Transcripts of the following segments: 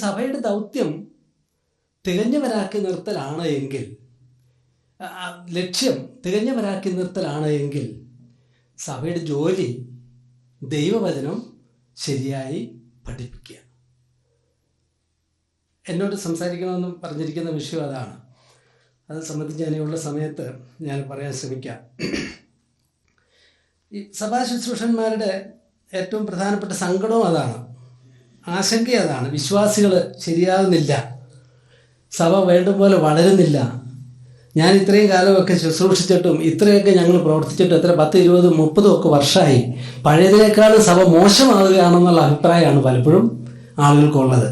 സഭയുടെ ദൗത്യം തികഞ്ഞവരാക്കി നിർത്തലാണ് എങ്കിൽ, ലക്ഷ്യം തികഞ്ഞവരാക്കി നിർത്തലാണ് എങ്കിൽ, സഭയുടെ ജോലി ദൈവവചനം ശരിയായി പഠിപ്പിക്കുക. എന്നോട് സംസാരിക്കണമെന്ന് പറഞ്ഞിരിക്കുന്ന വിഷയം അതാണ്. അത് സംബന്ധിച്ച് ഞാനുള്ള സമയത്ത് ഞാൻ പറയാൻ ശ്രമിക്കാം. ഈ സഭാ ശുശ്രൂഷന്മാരുടെ ഏറ്റവും പ്രധാനപ്പെട്ട സങ്കടവും അതാണ്, ആശങ്കയും അതാണ്. വിശ്വാസികൾ ശരിയാകുന്നില്ല, സഭ വേണ്ട പോലെ വളരുന്നില്ല. ഞാൻ ഇത്രയും കാലമൊക്കെ ശുശ്രൂഷിച്ചിട്ടും ഇത്രയൊക്കെ ഞങ്ങൾ പ്രവർത്തിച്ചിട്ടും എത്ര 10, 20, 30 ഒക്കെ വർഷമായി, പഴയതിനേക്കാളും സഭ മോശമാവുകയാണെന്നുള്ള അഭിപ്രായമാണ് പലപ്പോഴും ആളുകൾക്കുള്ളത്.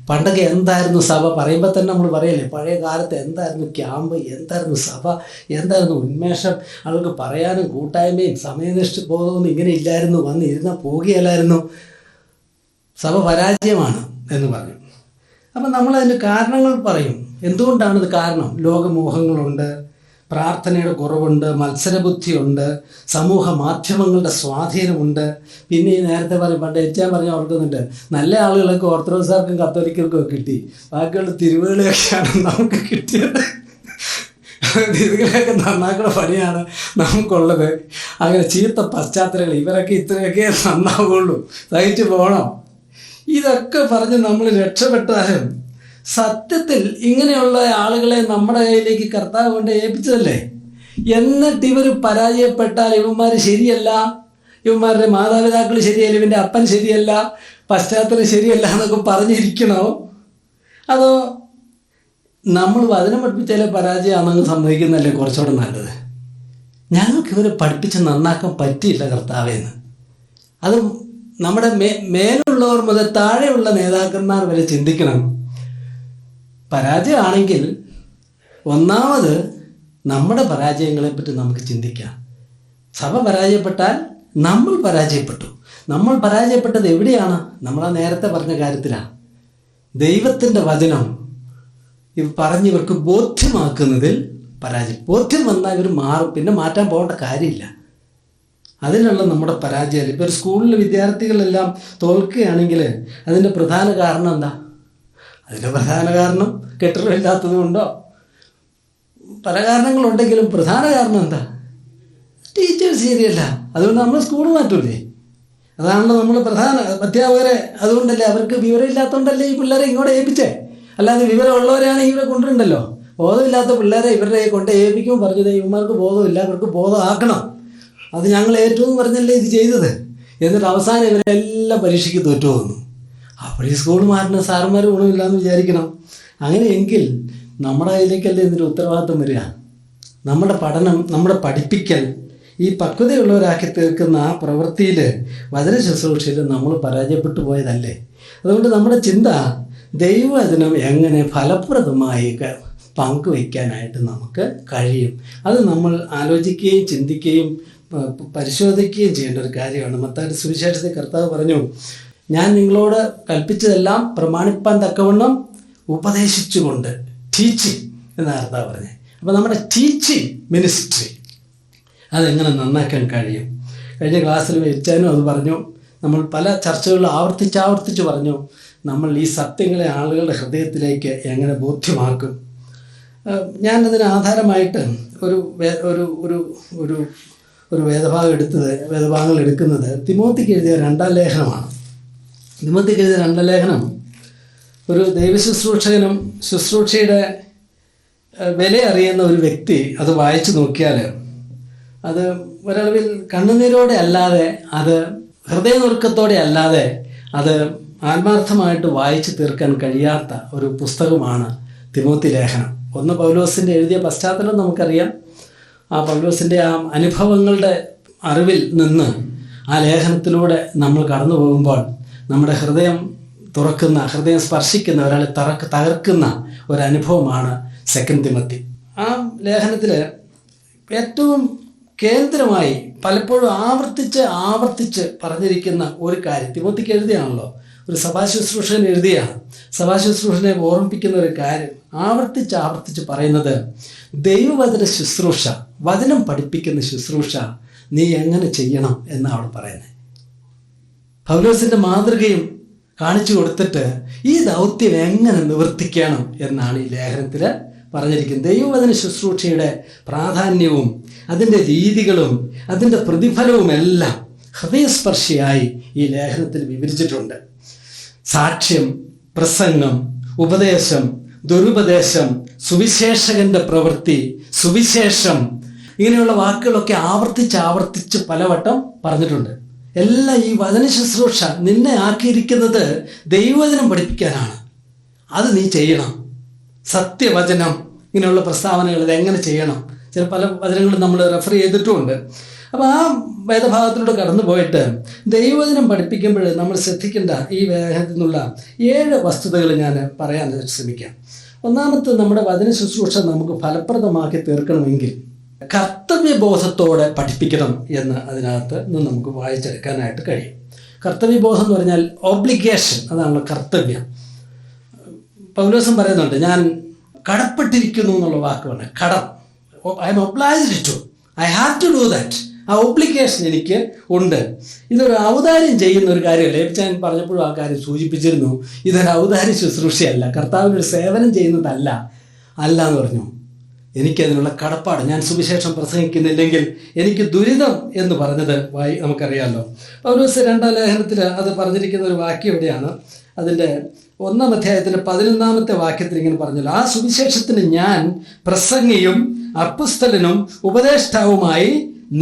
പണ്ടൊക്കെ എന്തായിരുന്നു സഭ പറയുമ്പോൾ തന്നെ നമ്മൾ പറയല്ലേ, പഴയ കാലത്ത് എന്തായിരുന്നു ക്യാമ്പ്, എന്തായിരുന്നു സഭ, എന്തായിരുന്നു ഉന്മേഷം, ആൾക്ക് പറയാനും കൂട്ടായ്മയും സമയനിഷ്ഠ ബോധമൊന്നും ഇങ്ങനെ ഇല്ലായിരുന്നു, വന്ന് ഇരുന്നാൽ പോകുകയല്ലായിരുന്നു, സഭ പരാജയമാണ് എന്ന് പറഞ്ഞു. അപ്പം നമ്മളതിന് കാരണങ്ങൾ പറയും. എന്തുകൊണ്ടാണിത് കാരണം? ലോകമോഹങ്ങളുണ്ട്, പ്രാർത്ഥനയുടെ കുറവുണ്ട്, മത്സരബുദ്ധിയുണ്ട്, സമൂഹ മാധ്യമങ്ങളുടെ സ്വാധീനമുണ്ട്. പിന്നെ ഈ നേരത്തെ പറയും, പണ്ട് എച്ചാൻ പറഞ്ഞ ഓർക്കുന്നുണ്ട്, നല്ല ആളുകളൊക്കെ ഓർത്തഡോക്സാർക്കും കത്തോലിക്കർക്കും ഒക്കെ കിട്ടി, ബാക്കിയുള്ള തിരുവുകളെയൊക്കെയാണ് നമുക്ക് കിട്ടിയത്. തിരുവുകളെയൊക്കെ നന്നാക്കുന്ന പണിയാണ് നമുക്കുള്ളത്. അങ്ങനെ ചീത്ത പശ്ചാത്തലങ്ങൾ, ഇവരൊക്കെ ഇത്രയൊക്കെ നന്നാവുകയുള്ളൂ, സഹിച്ചു പോകണം. ഇതൊക്കെ പറഞ്ഞ് നമ്മൾ രക്ഷപ്പെട്ടാലും സത്യത്തിൽ ഇങ്ങനെയുള്ള ആളുകളെ നമ്മുടെ കയ്യിലേക്ക് കർത്താവ് കൊണ്ട് ഏൽപ്പിച്ചതല്ലേ. എന്നിട്ട് ഇവർ പരാജയപ്പെട്ടാൽ ഇവന്മാർ ശരിയല്ല, ഇവന്മാരുടെ മാതാപിതാക്കൾ ശരിയല്ല, ഇവൻ്റെ അപ്പൻ ശരിയല്ല, പശ്ചാത്തലം ശരിയല്ല എന്നൊക്കെ പറഞ്ഞിരിക്കണോ? അതോ നമ്മൾ വചനം പഠിപ്പിച്ചാലേ പരാജയമാണെന്ന് സമ്മതിക്കുന്നതല്ലേ കുറച്ചുകൂടെ നല്ലത്? ഞങ്ങൾക്ക് ഇവരെ പഠിപ്പിച്ച് നന്നാക്കാൻ പറ്റിയില്ല കർത്താവേന്ന്. അത് നമ്മുടെ മേലുള്ളവർ മുതൽ താഴെയുള്ള നേതാക്കന്മാർ വരെ ചിന്തിക്കണം. പരാജയമാണെങ്കിൽ ഒന്നാമത് നമ്മുടെ പരാജയങ്ങളെപ്പറ്റി നമുക്ക് ചിന്തിക്കാം. സഭ പരാജയപ്പെട്ടാൽ നമ്മൾ പരാജയപ്പെട്ടു. നമ്മൾ പരാജയപ്പെട്ടത് എവിടെയാണ്? നമ്മളാ നേരത്തെ പറഞ്ഞ കാര്യത്തിലാണ്. ദൈവത്തിൻ്റെ വചനം പറഞ്ഞിവർക്ക് ബോധ്യമാക്കുന്നതിൽ പരാജയം. ബോധ്യം വന്നാൽ ഇവർ മാറും, പിന്നെ മാറ്റാൻ പോകേണ്ട കാര്യമില്ല. അതിനുള്ള നമ്മുടെ പരാജയം. ഇപ്പോൾ ഒരു സ്കൂളിൽ വിദ്യാർത്ഥികളെല്ലാം തോൽക്കുകയാണെങ്കിൽ അതിൻ്റെ പ്രധാന കാരണം എന്താ? അതിൻ്റെ പ്രധാന കാരണം കെട്ടിടമില്ലാത്തത് കൊണ്ടോ? പല കാരണങ്ങളുണ്ടെങ്കിലും പ്രധാന കാരണം എന്താ? ടീച്ചേഴ്സ് ശരിയല്ല. അതുകൊണ്ട് നമ്മൾ സ്കൂൾ മാറ്റൂലേ? അതാണല്ലോ നമ്മൾ പ്രധാന അധ്യാപകരെ. അതുകൊണ്ടല്ലേ, അവർക്ക് വിവരമില്ലാത്തതുകൊണ്ടല്ലേ ഈ പിള്ളേരെ ഇങ്ങോട്ട് ഏൽപ്പിച്ചേ. അല്ലാതെ വിവരമുള്ളവരാണെങ്കിൽ ഇവരെ കൊണ്ടുവരുന്നുണ്ടല്ലോ. ബോധമില്ലാത്ത പിള്ളേരെ ഇവരുടെ കൊണ്ട് ഏൽപ്പിക്കുമ്പോൾ പറഞ്ഞത് ഇവന്മാർക്ക് ബോധമില്ല, ഇവർക്ക് ബോധമാക്കണം, അത് ഞങ്ങൾ ഏറ്റവും പറഞ്ഞല്ലേ ഇത് ചെയ്തത്. എന്നിട്ട് അവസാനം ഇവരെല്ലാം പരീക്ഷയ്ക്ക് തോറ്റു പോകുന്നു. അപ്പോൾ ഈ സ്കൂൾ മാറ്റുന്ന സാറന്മാർ ഗുണമില്ലാന്ന് വിചാരിക്കണം. അങ്ങനെയെങ്കിൽ നമ്മുടെ കയ്യിലേക്കല്ലേ ഇതിൻ്റെ ഉത്തരവാദിത്വം വരിക? നമ്മുടെ പഠനം, നമ്മുടെ പഠിപ്പിക്കൽ, ഈ പക്വതയുള്ളവരാക്കി തീർക്കുന്ന ആ പ്രവൃത്തിയിൽ, വചന ശുശ്രൂഷയിൽ നമ്മൾ പരാജയപ്പെട്ടു പോയതല്ലേ. അതുകൊണ്ട് നമ്മുടെ ചിന്ത ദൈവവചനം എങ്ങനെ ഫലപ്രദമായി പങ്കുവയ്ക്കാനായിട്ട് നമുക്ക് കഴിയും, അത് നമ്മൾ ആലോചിക്കുകയും ചിന്തിക്കുകയും പരിശോധിക്കുകയും ചെയ്യേണ്ട ഒരു കാര്യമാണ്. മത്തായിയുടെ സുവിശേഷത്തിൽ കർത്താവ് പറഞ്ഞു, ഞാൻ നിങ്ങളോട് കൽപ്പിച്ചതെല്ലാം പ്രമാണിപ്പാൻ തക്കവണ്ണം ഉപദേശിച്ചുകൊണ്ട്, ടീച്ചിങ് എന്നാണ് കർത്താവ് പറഞ്ഞത്. അപ്പോൾ നമ്മുടെ ടീച്ചിങ് മിനിസ്ട്രി അതെങ്ങനെ നന്നാക്കാൻ കഴിയും? കഴിഞ്ഞ ക്ലാസ്സിൽ വെച്ചാനും അത് പറഞ്ഞു. നമ്മൾ പല ചർച്ചകളിൽ ആവർത്തിച്ച് പറഞ്ഞു, നമ്മൾ ഈ സത്യങ്ങളെ ആളുകളുടെ ഹൃദയത്തിലേക്ക് എങ്ങനെ ബോധ്യമാക്കും. ഞാനതിന് ആധാരമായിട്ട് ഒരു വേദഭാഗങ്ങൾ എടുക്കുന്നത് തിമോത്തിക്ക് എഴുതിയ 2-ാം ലേഖനമാണ്. തിമോത്തിക്ക് എഴുതിയ 2-ാം ലേഖനം ഒരു ദൈവശുശ്രൂഷകനും ശുശ്രൂഷയുടെ വില അറിയുന്ന ഒരു വ്യക്തി അത് വായിച്ചു നോക്കിയാൽ അത് ഒരളവിൽ കണ്ണുനീരോടെ അല്ലാതെ, അത് ഹൃദയനുറുക്കത്തോടെ അല്ലാതെ, അത് ആത്മാർത്ഥമായിട്ട് വായിച്ചു തീർക്കാൻ കഴിയാത്ത ഒരു പുസ്തകമാണ് തിമോത്തി ലേഖനം. ഒന്ന് പൗലോസിൻ്റെ എഴുതിയ പശ്ചാത്തലം നമുക്കറിയാം. ആ പൗലോസിൻ്റെ ആ അനുഭവങ്ങളുടെ അറിവിൽ നിന്ന് ആ ലേഖനത്തിലൂടെ നമ്മൾ കടന്നു പോകുമ്പോൾ നമ്മുടെ ഹൃദയം തുറക്കുന്ന, ഹൃദയം സ്പർശിക്കുന്ന, ഒരാളെ തകർക്കുന്ന ഒരനുഭവമാണ് 2 തിമോത്തി. ആ ലേഖനത്തിൽ ഏറ്റവും കേന്ദ്രമായി പലപ്പോഴും ആവർത്തിച്ച് പറഞ്ഞിരിക്കുന്ന ഒരു കാര്യം, തിമോത്തിക്ക് എഴുതിയാണല്ലോ, ഒരു സഭാശുശ്രൂഷൻ എഴുതിയാണ്, സഭാശുശ്രൂഷനെ ഓർമ്മിപ്പിക്കുന്ന ഒരു കാര്യം ആവർത്തിച്ച് പറയുന്നത്, ദൈവവചന ശുശ്രൂഷ, വചനം പഠിപ്പിക്കുന്ന ശുശ്രൂഷ നീ എങ്ങനെ ചെയ്യണം എന്നാണ് അവിടെ പറയുന്നത്. പൗലോസിൻ്റെ മാതൃകയും കാണിച്ചു കൊടുത്തിട്ട് ഈ ദൗത്യം എങ്ങനെ നിവർത്തിക്കണം എന്നാണ് ഈ ലേഖനത്തിൽ പറഞ്ഞിരിക്കുന്നത്. ദൈവവചന ശുശ്രൂഷയുടെ പ്രാധാന്യവും അതിൻ്റെ രീതികളും അതിൻ്റെ പ്രതിഫലവും എല്ലാം ഹൃദയസ്പർശിയായി ഈ ലേഖനത്തിൽ വിവരിച്ചിട്ടുണ്ട്. സാക്ഷ്യം, പ്രസംഗം, ഉപദേശം, ദുരുപദേശം, സുവിശേഷകന്റെ പ്രവൃത്തി, സുവിശേഷം, ഇങ്ങനെയുള്ള വാക്കുകളൊക്കെ ആവർത്തിച്ച് പലവട്ടം പറഞ്ഞിട്ടുണ്ട്. എല്ലാം ഈ വചന ശുശ്രൂഷ നിന്നെ ആക്കിയിരിക്കുന്നത് ദൈവവചനം പഠിപ്പിക്കാനാണ്. അത് നീ ചെയ്യണം. സത്യവചനം, ഇങ്ങനെയുള്ള പ്രസ്താവനകൾ ഇതെങ്ങനെ ചെയ്യണം, ചില പല വചനങ്ങളും നമ്മൾ റെഫർ ചെയ്തിട്ടുമുണ്ട്. അപ്പോൾ ആ വേദഭാഗത്തിലൂടെ കടന്നു പോയിട്ട് ദൈവവചനം പഠിപ്പിക്കുമ്പോൾ നമ്മൾ ശ്രദ്ധിക്കേണ്ട ഈ വേദത്തിൽ നിന്നുള്ള 7 വസ്തുതകൾ ഞാൻ പറയാൻ ശ്രമിക്കാം. ഒന്നാമത്തെ, നമ്മുടെ വചന ശുശ്രൂഷ നമുക്ക് ഫലപ്രദമാക്കി തീർക്കണമെങ്കിൽ കർത്തവ്യബോധത്തോടെ പഠിപ്പിക്കണം എന്ന് അതിനകത്ത് നിന്ന് നമുക്ക് വായിച്ചെടുക്കാനായിട്ട് കഴിയും. കർത്തവ്യബോധം എന്ന് പറഞ്ഞാൽ ഓബ്ലിഗേഷൻ, അതാണല്ലോ കർത്തവ്യം. പൗലോസും പറയുന്നുണ്ട്, ഞാൻ കടപ്പെട്ടിരിക്കുന്നു എന്നുള്ള വാക്കുമാണ്. കടം, I am obliged to, I have to do that. ആ ഒബ്ലിഗേഷൻ എനിക്ക് ഉണ്ട്. ഇതൊരു ഔദാര്യം ചെയ്യുന്ന ഒരു കാര്യമല്ല. ഞാൻ പറഞ്ഞപ്പോഴും ആ കാര്യം സൂചിപ്പിച്ചിരുന്നു. ഇതൊരു ഔദാര്യ ശുശ്രൂഷയല്ല, കർത്താവിനൊരു സേവനം ചെയ്യുന്നതല്ല എന്ന് പറഞ്ഞു. എനിക്കതിനുള്ള കടപ്പാട്, ഞാൻ സുവിശേഷം പ്രസംഗിക്കുന്നില്ലെങ്കിൽ എനിക്ക് ദുരിതം എന്ന് പറഞ്ഞത് നമുക്കറിയാമല്ലോ. പൗലോസ് 2-ാം ലേഖനത്തിൽ അത് പറഞ്ഞിരിക്കുന്ന ഒരു വാക്യം എവിടെയാണ്? അതിൻ്റെ 1-ാം അധ്യായത്തിൻ്റെ 11-ാമത്തെ വാക്യത്തിൽ ഇങ്ങനെ പറഞ്ഞല്ലോ, ആ സുവിശേഷത്തിന് ഞാൻ പ്രസംഗിയും അപ്പസ്തലനും ഉപദേഷ്ടാവുമായി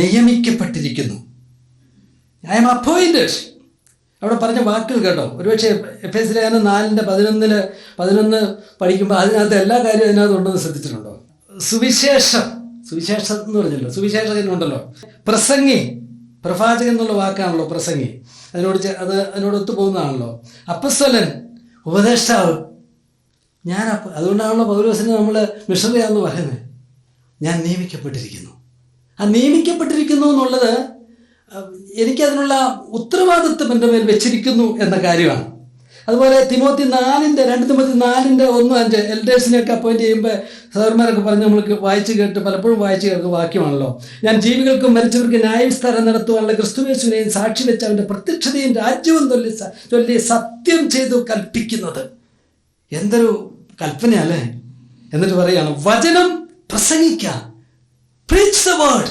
നിയമിക്കപ്പെട്ടിരിക്കുന്നു. I am appointed. അവിടെ പറഞ്ഞ വാക്കുകൾ കേട്ടോ. ഒരുപക്ഷെ എഫേസ്യ ലേഖനം 4:11 പഠിക്കുമ്പോൾ അതിനകത്ത് എല്ലാ കാര്യവും അതിനകത്ത് ഉണ്ടെന്ന് ശ്രദ്ധിച്ചിട്ടുണ്ടോ? സുവിശേഷം എന്ന് പറഞ്ഞല്ലോ, സുവിശേഷകനുണ്ടല്ലോ. പ്രസംഗി, പ്രവാചകൻ എന്നുള്ള വാക്കാണല്ലോ പ്രസംഗി, അതിനോട് ഒത്തുപോകുന്നതാണല്ലോ. അപ്പസ്തലൻ, ഉപദേഷ്ടാവ്. അതുകൊണ്ടാണല്ലോ പൗലോസിനെ നമ്മൾ മിഷണറിയാന്ന് പറയുന്നത്. ഞാൻ നിയമിക്കപ്പെട്ടിരിക്കുന്നു. ആ നിയമിക്കപ്പെട്ടിരിക്കുന്നു എന്നുള്ളത് എനിക്കതിനുള്ള ഉത്തരവാദിത്വം എൻ്റെ മേൽ വെച്ചിരിക്കുന്നു എന്ന കാര്യമാണ്. അതുപോലെ 2 തിമോത്തി 4:1-5 എൽഡേഴ്സിനെയൊക്കെ അപ്പോയിന്റ് ചെയ്യുമ്പോൾ സഹോദരന്മാരൊക്കെ പറഞ്ഞ് നമ്മൾക്ക് പലപ്പോഴും വായിച്ചു കേൾക്കുന്ന വാക്യമാണല്ലോ. ഞാൻ ജീവികൾക്കും മരിച്ചവർക്ക് ന്യായവിസ്താരം നടത്തുവാനുള്ള ക്രിസ്തുയേശുവിനെയും സാക്ഷി വെച്ച് അവൻ്റെ പ്രത്യക്ഷതയും രാജ്യവും ചൊല്ലി സത്യം ചെയ്തു കൽപ്പിക്കുന്നത്. എന്തൊരു കൽപ്പനയല്ലേ! എന്നിട്ട് പറയാണ്, വചനം പ്രസംഗിക്കുക, preach the word.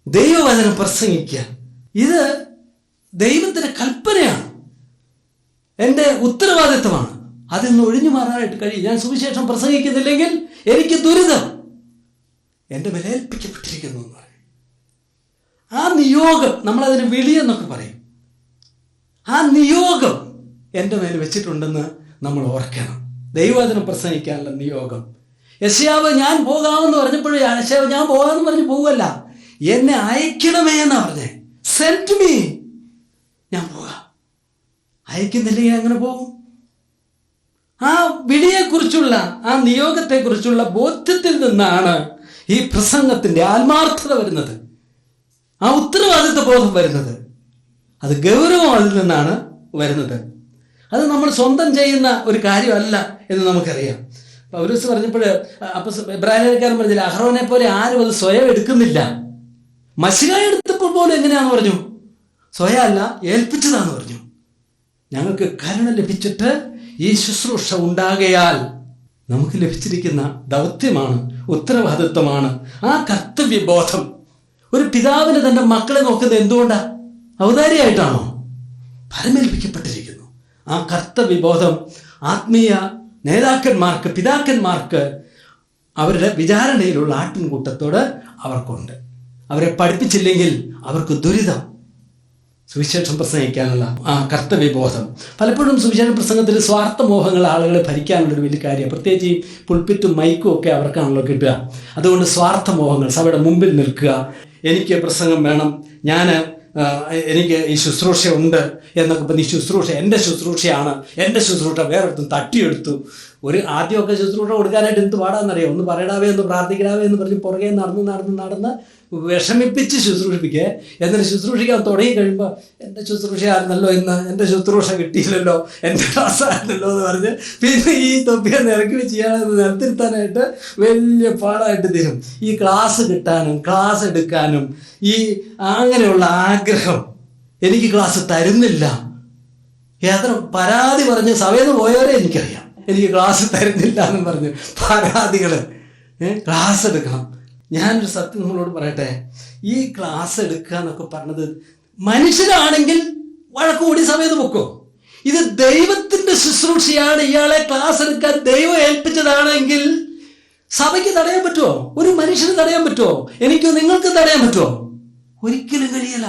ദൈവവചനം പ്രസംഗിക്കുക. ഇത് ദൈവത്തിൻ്റെ കൽപ്പനയാണ്, എൻ്റെ ഉത്തരവാദിത്വമാണ്. അതിൽ നിന്ന് ഒഴിഞ്ഞു മാറാനായിട്ട് കഴിയും. ഞാൻ സുവിശേഷം പ്രസംഗിക്കുന്നില്ലെങ്കിൽ എനിക്ക് ദുരിതം, എൻ്റെ വിലയേൽപ്പിക്കപ്പെട്ടിരിക്കുന്നു എന്ന് പറയും. ആ നിയോഗം, നമ്മളതിന് വിളിയെന്നൊക്കെ പറയും, ആ നിയോഗം എൻ്റെ മേൽ വെച്ചിട്ടുണ്ടെന്ന് നമ്മൾ ഓർക്കണം. ദൈവവചനം പ്രസംഗിക്കാനുള്ള നിയോഗം. യെശയ്യാവ് ഞാൻ പോകാമെന്ന് പറഞ്ഞപ്പോഴും യെശയ്യാവ് ഞാൻ പോകാമെന്ന് പറഞ്ഞ് പോവല്ല, എന്നെ അയക്കണമേ എന്നാ പറഞ്ഞേ. സെൻഡ് മീ, ഞാൻ പോകാം. അയക്കുന്നില്ലെങ്കിൽ അങ്ങനെ പോകും. ആ വിളിയെക്കുറിച്ചുള്ള, ആ നിയോഗത്തെക്കുറിച്ചുള്ള ബോധ്യത്തിൽ നിന്നാണ് ഈ പ്രസംഗത്തിൻ്റെ ആത്മാർത്ഥത വരുന്നത്, ആ ഉത്തരവാദിത്വ ബോധം വരുന്നത്. അത് ഗൗരവം അതിൽ നിന്നാണ് വരുന്നത്. അത് നമ്മൾ സ്വന്തം ചെയ്യുന്ന ഒരു കാര്യമല്ല എന്ന് നമുക്കറിയാം. പൗലോസ് പറഞ്ഞപ്പോൾ എബ്രായക്കാരൻ പറഞ്ഞില്ല, അഹ്റോനെ പോലെ ആരും അത് സ്വയം എടുക്കുന്നില്ല. മശിഹ എടുത്തപ്പോൾ പോലും എങ്ങനെയാന്ന് പറഞ്ഞു? സ്വയം അല്ല, ഏൽപ്പിച്ചതാന്ന് പറഞ്ഞു. ഞങ്ങൾക്ക് കരുണ ലഭിച്ചിട്ട് ഈ ശുശ്രൂഷ ഉണ്ടാകയാൽ നമുക്ക് ലഭിച്ചിരിക്കുന്ന ദൗത്യമാണ്, ഉത്തരവാദിത്വമാണ്. ആ കർത്തവ്യബോധം. ഒരു പിതാവിന് തൻ്റെ മക്കളെ നോക്കുന്നത് എന്തുകൊണ്ടാണ്? ഔദാര്യമായിട്ടാണോ? ഫലമേൽപ്പിക്കപ്പെട്ടിരിക്കുന്നു. ആ കർത്തവ്യബോധം ആത്മീയ നേതാക്കന്മാർക്ക്, പിതാക്കന്മാർക്ക് അവരുടെ വിചാരണയിലുള്ള ആട്ടിൻകൂട്ടത്തോട് അവർക്കുണ്ട്. അവരെ പഠിപ്പിച്ചില്ലെങ്കിൽ അവർക്ക് ദുരിതം. സുവിശേഷം പ്രസംഗിക്കാനുള്ള ആ കർത്തവ്യബോധം. പലപ്പോഴും സുവിശേഷ പ്രസംഗത്തിൽ സ്വാർത്ഥമോഹങ്ങൾ ആളുകളെ ഭരിക്കാനുള്ളൊരു വലിയ കാര്യമാണ്. പ്രത്യേകിച്ച് ഈ പുൾപ്പിറ്റും മൈക്കും ഒക്കെ അവർക്കാണല്ലോ കിട്ടുക. അതുകൊണ്ട് സ്വാർത്ഥമോഹങ്ങൾ, സഭയുടെ മുമ്പിൽ നിൽക്കുക, എനിക്ക് പ്രസംഗം വേണം, എനിക്ക് ഈ ശുശ്രൂഷ ഉണ്ട് എന്നൊക്കെ പറഞ്ഞ്, ഈ ശുശ്രൂഷ എൻ്റെ ശുശ്രൂഷയാണ്, എൻ്റെ ശുശ്രൂഷ വേറൊരുത്തും തട്ടിയെടുത്തു. ആദ്യമൊക്കെ ശുശ്രൂഷ കൊടുക്കാനായിട്ട് എന്ത് പാടാന്നറിയാം. ഒന്ന് പറയടാവേ, ഒന്ന് പ്രാർത്ഥിക്കടാവേ എന്ന് പറഞ്ഞ് പുറകെ നടന്ന് വിഷമിപ്പിച്ച് ശുശ്രൂഷിപ്പിക്കുക. എന്നിട്ട് ശുശ്രൂഷിക്കാൻ തുടങ്ങി കഴിയുമ്പോൾ എൻ്റെ ശുശ്രൂഷയായിരുന്നല്ലോ ഇന്ന്, എൻ്റെ ശുശ്രൂഷ കിട്ടിയില്ലല്ലോ, എൻ്റെ ക്ലാസ് ആയിരുന്നല്ലോ എന്ന് പറഞ്ഞ് പിന്നെ ഈ തൊപ്പിയെ നിരക്കി വെച്ച് ചെയ്യാനെന്ന് നിലത്തിരുത്താനായിട്ട് വലിയ പാടായിട്ട് തരും. ഈ ക്ലാസ് കിട്ടാനും ക്ലാസ് എടുക്കാനും ഈ അങ്ങനെയുള്ള ആഗ്രഹം. എനിക്ക് ക്ലാസ് തരുന്നില്ല എത്ര പരാതി പറഞ്ഞ് സഭയിൽ നിന്ന് പോയവരെ എനിക്കറിയാം. എനിക്ക് ക്ലാസ് തരുന്നില്ല എന്ന് പറഞ്ഞ് പരാതികൾ. ക്ലാസ് എടുക്കണം. ഞാനൊരു സത്യം നിങ്ങളോട് പറയട്ടെ, ഈ ക്ലാസ് എടുക്കുക എന്നൊക്കെ പറഞ്ഞത് മനുഷ്യരാണെങ്കിൽ വഴക്കുകൂടി സമയത്ത് പൊക്കോ. ഇത് ദൈവത്തിന്റെ ശുശ്രൂഷയാണ്. ഇയാളെ ക്ലാസ് എടുക്കാൻ ദൈവം ഏൽപ്പിച്ചതാണെങ്കിൽ സഭയ്ക്ക് തടയാൻ പറ്റുമോ? ഒരു മനുഷ്യന് തടയാൻ പറ്റുമോ? എനിക്കോ നിങ്ങൾക്ക് തടയാൻ പറ്റുമോ? ഒരിക്കലും കഴിയില്ല.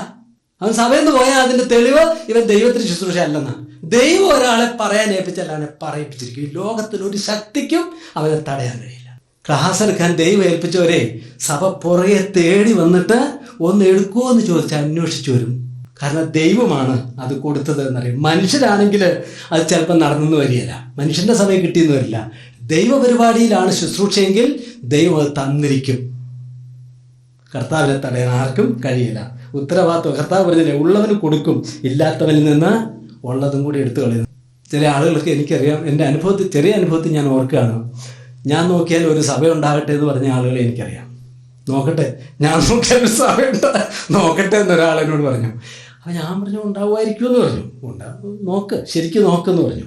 അവൻ സഭയിൽ നിന്ന് പോയാൽ അതിന്റെ തെളിവ് ഇവൻ ദൈവത്തിന് ശുശ്രൂഷ അല്ലെന്നാണ്. ദൈവം ഒരാളെ പറയാൻ ഏൽപ്പിച്ചാൽ അവനെ പറയിപ്പിച്ചിരിക്കും. ഈ ലോകത്തിൽ ഒരു ശക്തിക്കും അവനെ തടയാൻ കഴിയില്ല. ക്ലാസ് എടുക്കാൻ ദൈവം ഏൽപ്പിച്ചവരെ സഭ പുറകെ തേടി വന്നിട്ട് ഒന്ന് എടുക്കുമോ എന്ന് ചോദിച്ചാൽ അന്വേഷിച്ചു വരും. കാരണം ദൈവമാണ് അത് കൊടുത്തത് എന്നറിയാം. മനുഷ്യരാണെങ്കിൽ അത് ചിലപ്പോൾ നടന്നെന്ന് വരികയില്ല, മനുഷ്യന്റെ സമയം കിട്ടിയെന്ന് വരില്ല. ദൈവ പരിപാടിയിലാണ് ശുശ്രൂഷയെങ്കിൽ ദൈവം അത് തന്നിരിക്കും. കർത്താവിനെ തടയാൻ ആർക്കും കഴിയില്ല. ഉത്തരവാദിത്വം കർത്താവ് പറഞ്ഞില്ലേ, ഉള്ളവന് കൊടുക്കും, ഇല്ലാത്തവനിൽ നിന്ന് ഉള്ളതും കൂടി എടുത്തു കളയുന്നു. ചില ആളുകൾക്ക് എനിക്കറിയാം, എൻ്റെ അനുഭവത്തിൽ, ചെറിയ അനുഭവത്തിൽ ഞാൻ ഓർക്കുകയാണ്. ഞാൻ നോക്കിയാൽ ഒരു സഭ ഉണ്ടാകട്ടെ എന്ന് പറഞ്ഞ ആളുകളെ എനിക്കറിയാം. നോക്കട്ടെ, ഞാൻ നോക്കിയാൽ ഒരു സഭ നോക്കട്ടെ എന്നൊരാൾ എന്നോട് പറഞ്ഞു. അപ്പം ഞാൻ പറഞ്ഞു ഉണ്ടാവുമായിരിക്കും എന്ന് പറഞ്ഞു. നോക്ക്, ശരിക്കും നോക്കെന്ന് പറഞ്ഞു.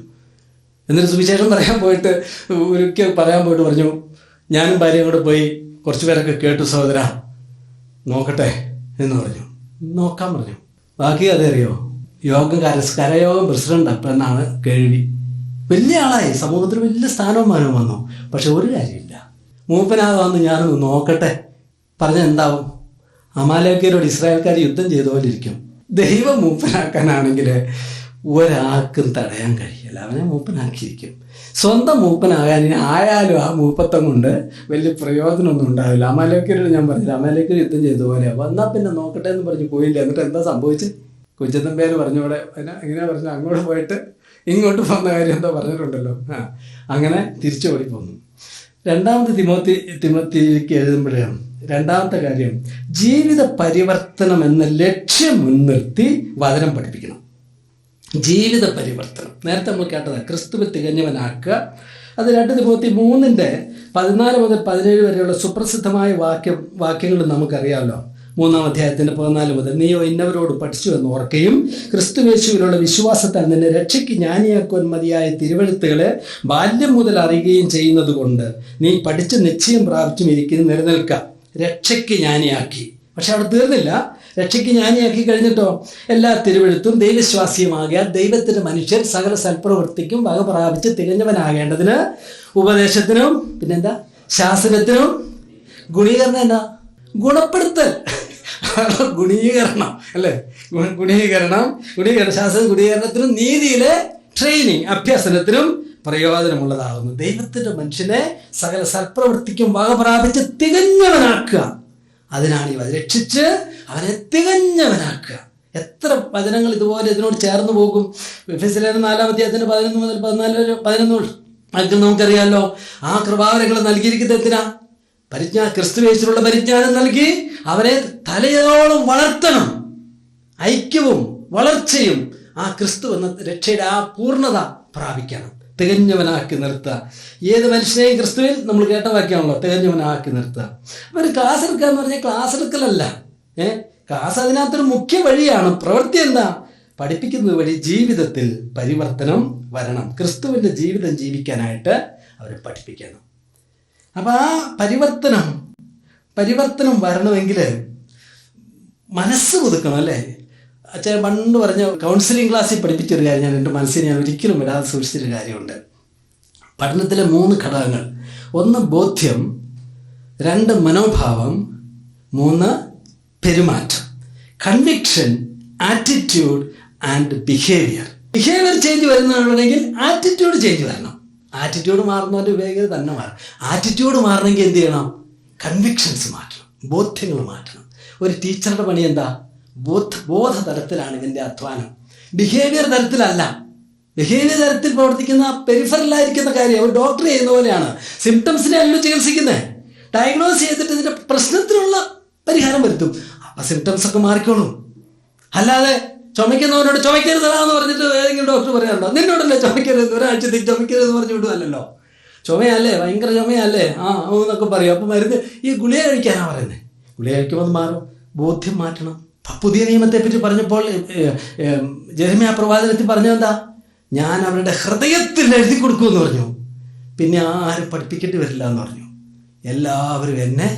എന്നിട്ട് സുവിശേഷം പറയാൻ പോയിട്ട് ഒരിക്കൽ പറയാൻ പോയിട്ട് പറഞ്ഞു, ഞാനും ഭാര്യയും കൂടെ പോയി കുറച്ച് പേരൊക്കെ കേട്ടു സഹോദര, നോക്കട്ടെ എന്ന് പറഞ്ഞു. നോക്കാൻ പറഞ്ഞു. ബാക്കി അതറിയോ, കരയോഗം പ്രസിഡന്റ് അപ്പം എന്നാണ് കേൾവി. വലിയ ആളായി, സമൂഹത്തിൽ വലിയ സ്ഥാനമാനവും വന്നു. പക്ഷെ ഒരു കാര്യമില്ല, മൂപ്പനാകാമെന്ന് ഞാനൊന്ന് നോക്കട്ടെ പറഞ്ഞ എന്താവും? അമാലേക്കരോട് ഇസ്രായേൽക്കാർ യുദ്ധം ചെയ്ത പോലെ ഇരിക്കും. ദൈവം മൂപ്പനാക്കാനാണെങ്കിൽ ഒരാൾക്കും തടയാൻ കഴിയില്ല. അവനെ മൂപ്പനാക്കിയിരിക്കും. സ്വന്തം മൂപ്പനാകാൻ ഇനി ആയാലും ആ മൂപ്പത്തം കൊണ്ട് വലിയ പ്രയോജനമൊന്നും ഉണ്ടാവില്ല. അമാലേക്കരോട് ഞാൻ പറഞ്ഞില്ല, അമാലേക്കർ യുദ്ധം ചെയ്ത പോലെ വന്നാൽ പിന്നെ നോക്കട്ടെ എന്ന് പറഞ്ഞ് പോയില്ല. എന്നിട്ട് എന്താ സംഭവിച്ചത്? കുഞ്ചത്തമ്പേര് പറഞ്ഞോടെ എങ്ങനെയാ പറഞ്ഞത്, അങ്ങോട്ട് പോയിട്ട് ഇങ്ങോട്ട് പോകുന്ന കാര്യം എന്താ പറഞ്ഞിട്ടുണ്ടല്ലോ. അങ്ങനെ തിരിച്ചു ഓടി പോന്നു. രണ്ടാമത്തെ തിമോത്തിക്ക് എഴുതുമ്പോഴാണ് രണ്ടാമത്തെ കാര്യം, ജീവിത പരിവർത്തനം എന്ന ലക്ഷ്യം മുൻനിർത്തി വചനം പഠിപ്പിക്കണം. ജീവിത പരിവർത്തനം നേരത്തെ നമ്മൾ കേട്ടതാണ്, ക്രിസ്തുവിൽ തികഞ്ഞവനാക്കുക. അത് 2 തിമോത്തി 3:14 മുതൽ 17 വരെയുള്ള സുപ്രസിദ്ധമായ വാക്യങ്ങൾ നമുക്കറിയാമല്ലോ. 3-ാം അധ്യായത്തിന്റെ 14 മുതൽ, നീയോ ഇന്നവരോട് പഠിച്ചു എന്ന് ഓർക്കുകയും ക്രിസ്തുയേശുവിലുള്ള വിശ്വാസത്താൽ നിന്നെ രക്ഷയ്ക്ക് ജ്ഞാനിയാക്കുവാൻ മതിയായ തിരുവെഴുത്തുകളെ ബാല്യം മുതൽ അറിയുകയും ചെയ്യുന്നത് കൊണ്ട് നീ പഠിച്ച് നിശ്ചയം പ്രാപിച്ചും ഇരിക്കുന്നു നിലനിൽക്കാം. രക്ഷയ്ക്ക് ജ്ഞാനിയാക്കി. പക്ഷെ അവിടെ തീർന്നില്ല. രക്ഷയ്ക്ക് ജ്ഞാനിയാക്കി കഴിഞ്ഞിട്ടോ, എല്ലാ തിരുവെഴുത്തും ദൈവവിശ്വാസിയുമാകിയ ദൈവത്തിന്റെ മനുഷ്യർ സകല സൽപ്രവൃത്തിക്കും വക പ്രാപിച്ച് തികഞ്ഞവനാകേണ്ടതിന് ഉപദേശത്തിനും പിന്നെന്താ ശാസ്ത്രത്തിനും ഗുണീകരണം, എന്താ ഗുണപ്പെടുത്തൽ, ഗുണീകരണം അല്ലേ, ഗുണീകരണം ശാസ്ത്ര ഗുണീകരണത്തിനും നീതിയിലെ ട്രെയിനിങ് അഭ്യസനത്തിനും പ്രയോജനമുള്ളതാകുന്നു. ദൈവത്തിന്റെ മനുഷ്യനെ സകല സൽപ്രവൃത്തിക്കും വക പ്രാപിച്ച് തികഞ്ഞവനാക്കുക. അതിനാണ് ഇവ രക്ഷിച്ച് അവനെ തികഞ്ഞവനാക്കുക. എത്ര വചനങ്ങൾ ഇതുപോലെ ഇതിനോട് ചേർന്ന് പോകും. എഫെസ്യർ 4-ാം അധ്യായത്തിന്റെ 11 മുതൽ 14-11 അതിൽ നമുക്കറിയാമല്ലോ. ആ കൃപാവരങ്ങൾ നൽകിയിരിക്കുന്നത് എന്തിനാ? ക്രിസ്തുയേശുവിലുള്ള പരിജ്ഞാനം നൽകി അവനെ തലയോളം വളർത്തണം. ഐക്യവും വളർച്ചയും ആ ക്രിസ്തു എന്ന രക്ഷയുടെ ആ പൂർണ്ണത പ്രാപിക്കണം. തികഞ്ഞവനാക്കി നിർത്തുക. ഏത് മനുഷ്യനെയും ക്രിസ്തുവിൽ നമ്മൾ കേട്ട വാക്യമാണല്ലോ, തികഞ്ഞവനാക്കി നിർത്തുക. അപ്പോൾ ഒരു ക്ലാസ് എടുക്കുക എന്ന് പറഞ്ഞാൽ ക്ലാസ് എടുക്കലല്ല. ക്ലാസ് അതിനകത്തൊരു മുഖ്യ വഴിയാണ്. പ്രവൃത്തി എന്താ? പഠിപ്പിക്കുന്നത് വഴി ജീവിതത്തിൽ പരിവർത്തനം വരണം. ക്രിസ്തുവിൻ്റെ ജീവിതം ജീവിക്കാനായിട്ട് അവരെ പഠിപ്പിക്കണം. അപ്പം ആ പരിവർത്തനം വരണമെങ്കിൽ മനസ്സ് പുതുക്കണം അല്ലേ. അച്ഛൻ പണ്ട് പറഞ്ഞ കൗൺസിലിംഗ് ക്ലാസ്സിൽ പഠിപ്പിച്ചൊരു കാര്യം ഞാൻ എൻ്റെ മനസ്സിൽ ഞാൻ ഒരിക്കലും വരാതെ സൂക്ഷിച്ചൊരു കാര്യമുണ്ട്. പഠനത്തിലെ 3 ഘടകങ്ങൾ: 1 ബോധ്യം, 2 മനോഭാവം, 3 പെരുമാറ്റം. Conviction, attitude and behaviour. Behaviour change വരുന്നതാണെങ്കിൽ ആറ്റിറ്റ്യൂഡ് ചേഞ്ച് വരണം. ആറ്റിറ്റ്യൂഡ് മാറുന്നവൻ്റെ ബിഹേവിയർ തന്നെ മാറും. ആറ്റിറ്റ്യൂഡ് മാറണമെങ്കിൽ എന്ത് ചെയ്യണം? കൺവിക്ഷൻസ് മാറ്റണം, ബോധ്യങ്ങൾ മാറ്റണം. ഒരു ടീച്ചറുടെ പണി എന്താ? ബോധ തലത്തിലാണ് ഇതിൻ്റെ അധ്വാനം, ബിഹേവിയർ തലത്തിലല്ല. ബിഹേവിയർ തലത്തിൽ പ്രവർത്തിക്കുന്ന പെരിഫറലായിരിക്കുന്ന കാര്യം ഒരു ഡോക്ടർ ചെയ്യുന്ന പോലെയാണ്. സിംറ്റംസിനെ അല്ലല്ലോ ചികിത്സിക്കുന്നത്, ഡയഗ്നോസ് ചെയ്തിട്ട് ഇതിൻ്റെ പ്രശ്നത്തിനുള്ള പരിഹാരം വരുത്തും. അപ്പം സിംറ്റംസ് ഒക്കെ മാറിക്കോളും. അല്ലാതെ ചുമയ്ക്കുന്നവരോട് ചുമയ്ക്കരുതെന്ന് പറഞ്ഞിട്ട് ഏതെങ്കിലും ഡോക്ടർ പറയാറുണ്ടോ? നിന്നോടല്ലേ ചുമയ്ക്കരുത്, ഒരാഴ്ചത്തേക്ക് ചുമയ്ക്കരുതെന്ന് പറഞ്ഞു വിടുമല്ലോ. ചുമയല്ലേ, ഭയങ്കര ചുമയല്ലേ, എന്നൊക്കെ പറയും. അപ്പം മരുന്ന് ഈ ഗുളിക കഴിക്കാനാണ് പറയുന്നത്. ഗുളിക കഴിക്കുമ്പോൾ അത് മാറും. ബോധ്യം മാറ്റണം. പുതിയ നിയമത്തെ പറ്റി പറഞ്ഞപ്പോൾ ജെരമ്യാ പ്രവാചകത്തിൽ പറഞ്ഞതെന്താ? ഞാൻ അവരുടെ ഹൃദയത്തിൽ എഴുതി കൊടുക്കുമെന്ന് പറഞ്ഞു. പിന്നെ ആരും പഠിപ്പിക്കേണ്ടി വരില്ല എന്ന് പറഞ്ഞു. എല്ലാവരും എന്നെ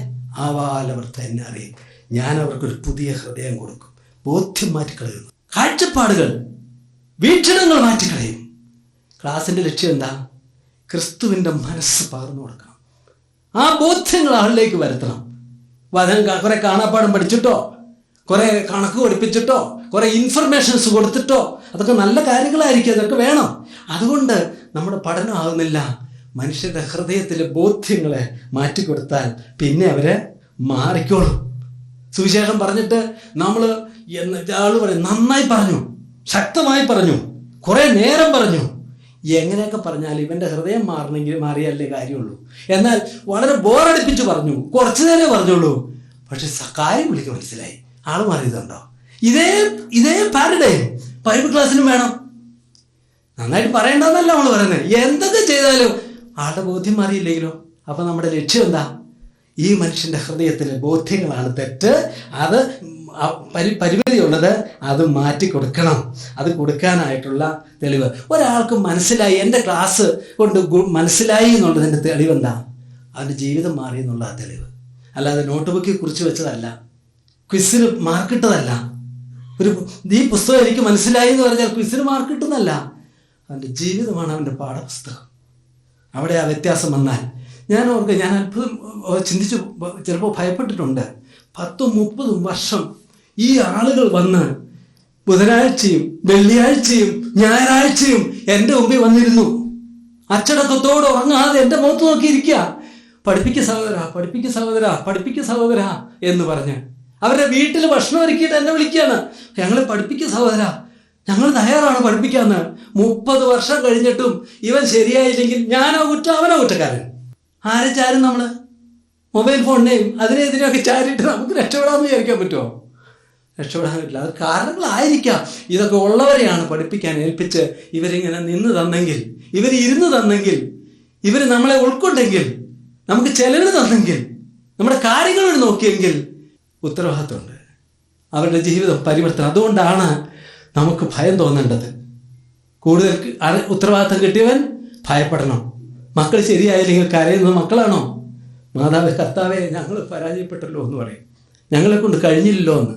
ആവാലവർത്ത് എന്നെ അറിയും. ഞാൻ അവർക്കൊരു പുതിയ ഹൃദയം കൊടുക്കും. ബോധ്യം മാറ്റിക്കളയുന്നു, കാഴ്ചപ്പാടുകൾ, വീക്ഷണങ്ങൾ മാറ്റിക്കളയും. ക്ലാസിൻ്റെ ലക്ഷ്യം എന്താ? ക്രിസ്തുവിൻ്റെ മനസ്സ് പകർന്നു കൊടുക്കണം. ആ ബോധ്യങ്ങൾ ആളിലേക്ക് വരുത്തണം. കുറെ കാണാപ്പാടം പഠിച്ചിട്ടോ, കുറെ കണക്ക് പഠിപ്പിച്ചിട്ടോ, കുറെ ഇൻഫർമേഷൻസ് കൊടുത്തിട്ടോ, അതൊക്കെ നല്ല കാര്യങ്ങളായിരിക്കും, അതൊക്കെ വേണം. അതുകൊണ്ട് നമ്മുടെ പഠനം ആകുന്നില്ല. മനുഷ്യരുടെ ഹൃദയത്തിലെ ബോധ്യങ്ങളെ മാറ്റിക്കൊടുത്താൽ പിന്നെ അവരെ മാറിക്കോളും. സുവിശേഷം പറഞ്ഞിട്ട് നമ്മൾ ആള് പറയും, നന്നായി പറഞ്ഞു, ശക്തമായി പറഞ്ഞു, കുറെ നേരം പറഞ്ഞു. എങ്ങനെയൊക്കെ പറഞ്ഞാൽ ഇവൻ്റെ ഹൃദയം മാറിയല്ലേ കാര്യമുള്ളൂ. എന്നാൽ വളരെ ബോറടിപ്പിച്ച് പറഞ്ഞു, കുറച്ചു നേരം പറഞ്ഞുള്ളൂ, പക്ഷെ കാര്യം വിളിക്ക് മനസ്സിലായി, ആള് മാറിയതുണ്ടോ? ഇതേ പാരഡൈം ബൈബിൾ ക്ലാസ്സിനും വേണം. നന്നായിട്ട് പറയേണ്ടതെന്നല്ല നമ്മൾ പറയുന്നത്. എന്തൊക്കെ ചെയ്താലും ആളുടെ ബോധ്യം മാറിയില്ലെങ്കിലോ? അപ്പം നമ്മുടെ ലക്ഷ്യം എന്താ? ഈ മനുഷ്യൻ്റെ ഹൃദയത്തിലെ ബോധ്യങ്ങളാണ് തെറ്റ്, അത് പരിമിതിയുള്ളത്, അത് മാറ്റി കൊടുക്കണം. അത് കൊടുക്കാനായിട്ടുള്ള തെളിവ് ഒരാൾക്ക് മനസ്സിലായി, എൻ്റെ ക്ലാസ് കൊണ്ട് മനസ്സിലായി എന്നുള്ളതിൻ്റെ തെളിവെന്താ? അവൻ്റെ ജീവിതം മാറി എന്നുള്ള ആ തെളിവ്. അല്ലാതെ നോട്ട് ബുക്കിൽ കുറിച്ച് വെച്ചതല്ല, ക്വിസിന് മാർക്കിട്ടതല്ല. ഈ പുസ്തകം എനിക്ക് മനസ്സിലായി എന്ന് പറഞ്ഞാൽ ക്വിസിന് മാർക്കിട്ടുന്നല്ല, അവൻ്റെ ജീവിതമാണ് അവൻ്റെ പാഠപുസ്തകം. അവിടെ ആ വ്യത്യാസം വന്നാൽ ഞാൻ അത്ഭുതം ചിന്തിച്ചു, ചിലപ്പോൾ ഭയപ്പെട്ടിട്ടുണ്ട്. 10-30 വർഷം ഈ ആളുകൾ വന്ന് ബുധനാഴ്ചയും വെള്ളിയാഴ്ചയും ഞായറാഴ്ചയും എൻ്റെ മുമ്പിൽ വന്നിരുന്നു. അച്ചടക്കത്തോട് ഉറങ്ങാതെ എൻ്റെ മുഖത്ത് നോക്കിയിരിക്കുക. പഠിപ്പിക്കുക സഹോദര, പഠിപ്പിക്കുക സഹോദര, പഠിപ്പിക്കുക സഹോദര എന്ന് പറഞ്ഞ് അവരുടെ വീട്ടിൽ ഭക്ഷണം ഒരുക്കിയിട്ട് എന്നെ വിളിക്കുകയാണ്. ഞങ്ങളെ പഠിപ്പിക്കുക സഹോദര, ഞങ്ങൾ തയ്യാറാണ് പഠിപ്പിക്കാന്ന്. 30 വർഷം കഴിഞ്ഞിട്ടും ഇവൻ ശരിയായില്ലെങ്കിൽ ഞാനോ കുറ്റം, അവനോ കുറ്റക്കാരൻ. ആരെ ചാരും നമ്മൾ? മൊബൈൽ ഫോണിനെയും അതിനെതിരെയൊക്കെ ചാരിയിട്ട് നമുക്ക് രക്ഷപ്പെടാമെന്ന് വിചാരിക്കാൻ പറ്റുമോ? രക്ഷപ്പെടാൻ പറ്റില്ല. അത് കാരണങ്ങളായിരിക്കാം. ഇതൊക്കെ ഉള്ളവരെയാണ് പഠിപ്പിക്കാൻ ഏൽപ്പിച്ച് ഇവരിങ്ങനെ നിന്ന് തന്നെങ്കിൽ, ഇവർ ഇരുന്ന് തന്നെങ്കിൽ, ഇവർ നമ്മളെ ഉൾക്കൊണ്ടെങ്കിൽ, നമുക്ക് ചെലവിന് തന്നെങ്കിൽ, നമ്മുടെ കാര്യങ്ങൾ നോക്കിയെങ്കിൽ ഉത്തരവാദിത്തമുണ്ട്. അവരുടെ ജീവിതം പരിവർത്തനം. അതുകൊണ്ടാണ് നമുക്ക് ഭയം തോന്നേണ്ടത്. കൂടുതൽ ഉത്തരവാദിത്തം കിട്ടിയവൻ ഭയപ്പെടണം. മക്കൾ ശരിയായില്ലെങ്കിൽ കരയുന്നത് മക്കളാണോ? മാതാവേ, കർത്താവേ, ഞങ്ങൾ പരാജയപ്പെട്ടല്ലോ എന്ന് പറയും. ഞങ്ങളെ കൊണ്ട് കഴിഞ്ഞില്ലല്ലോ എന്ന്.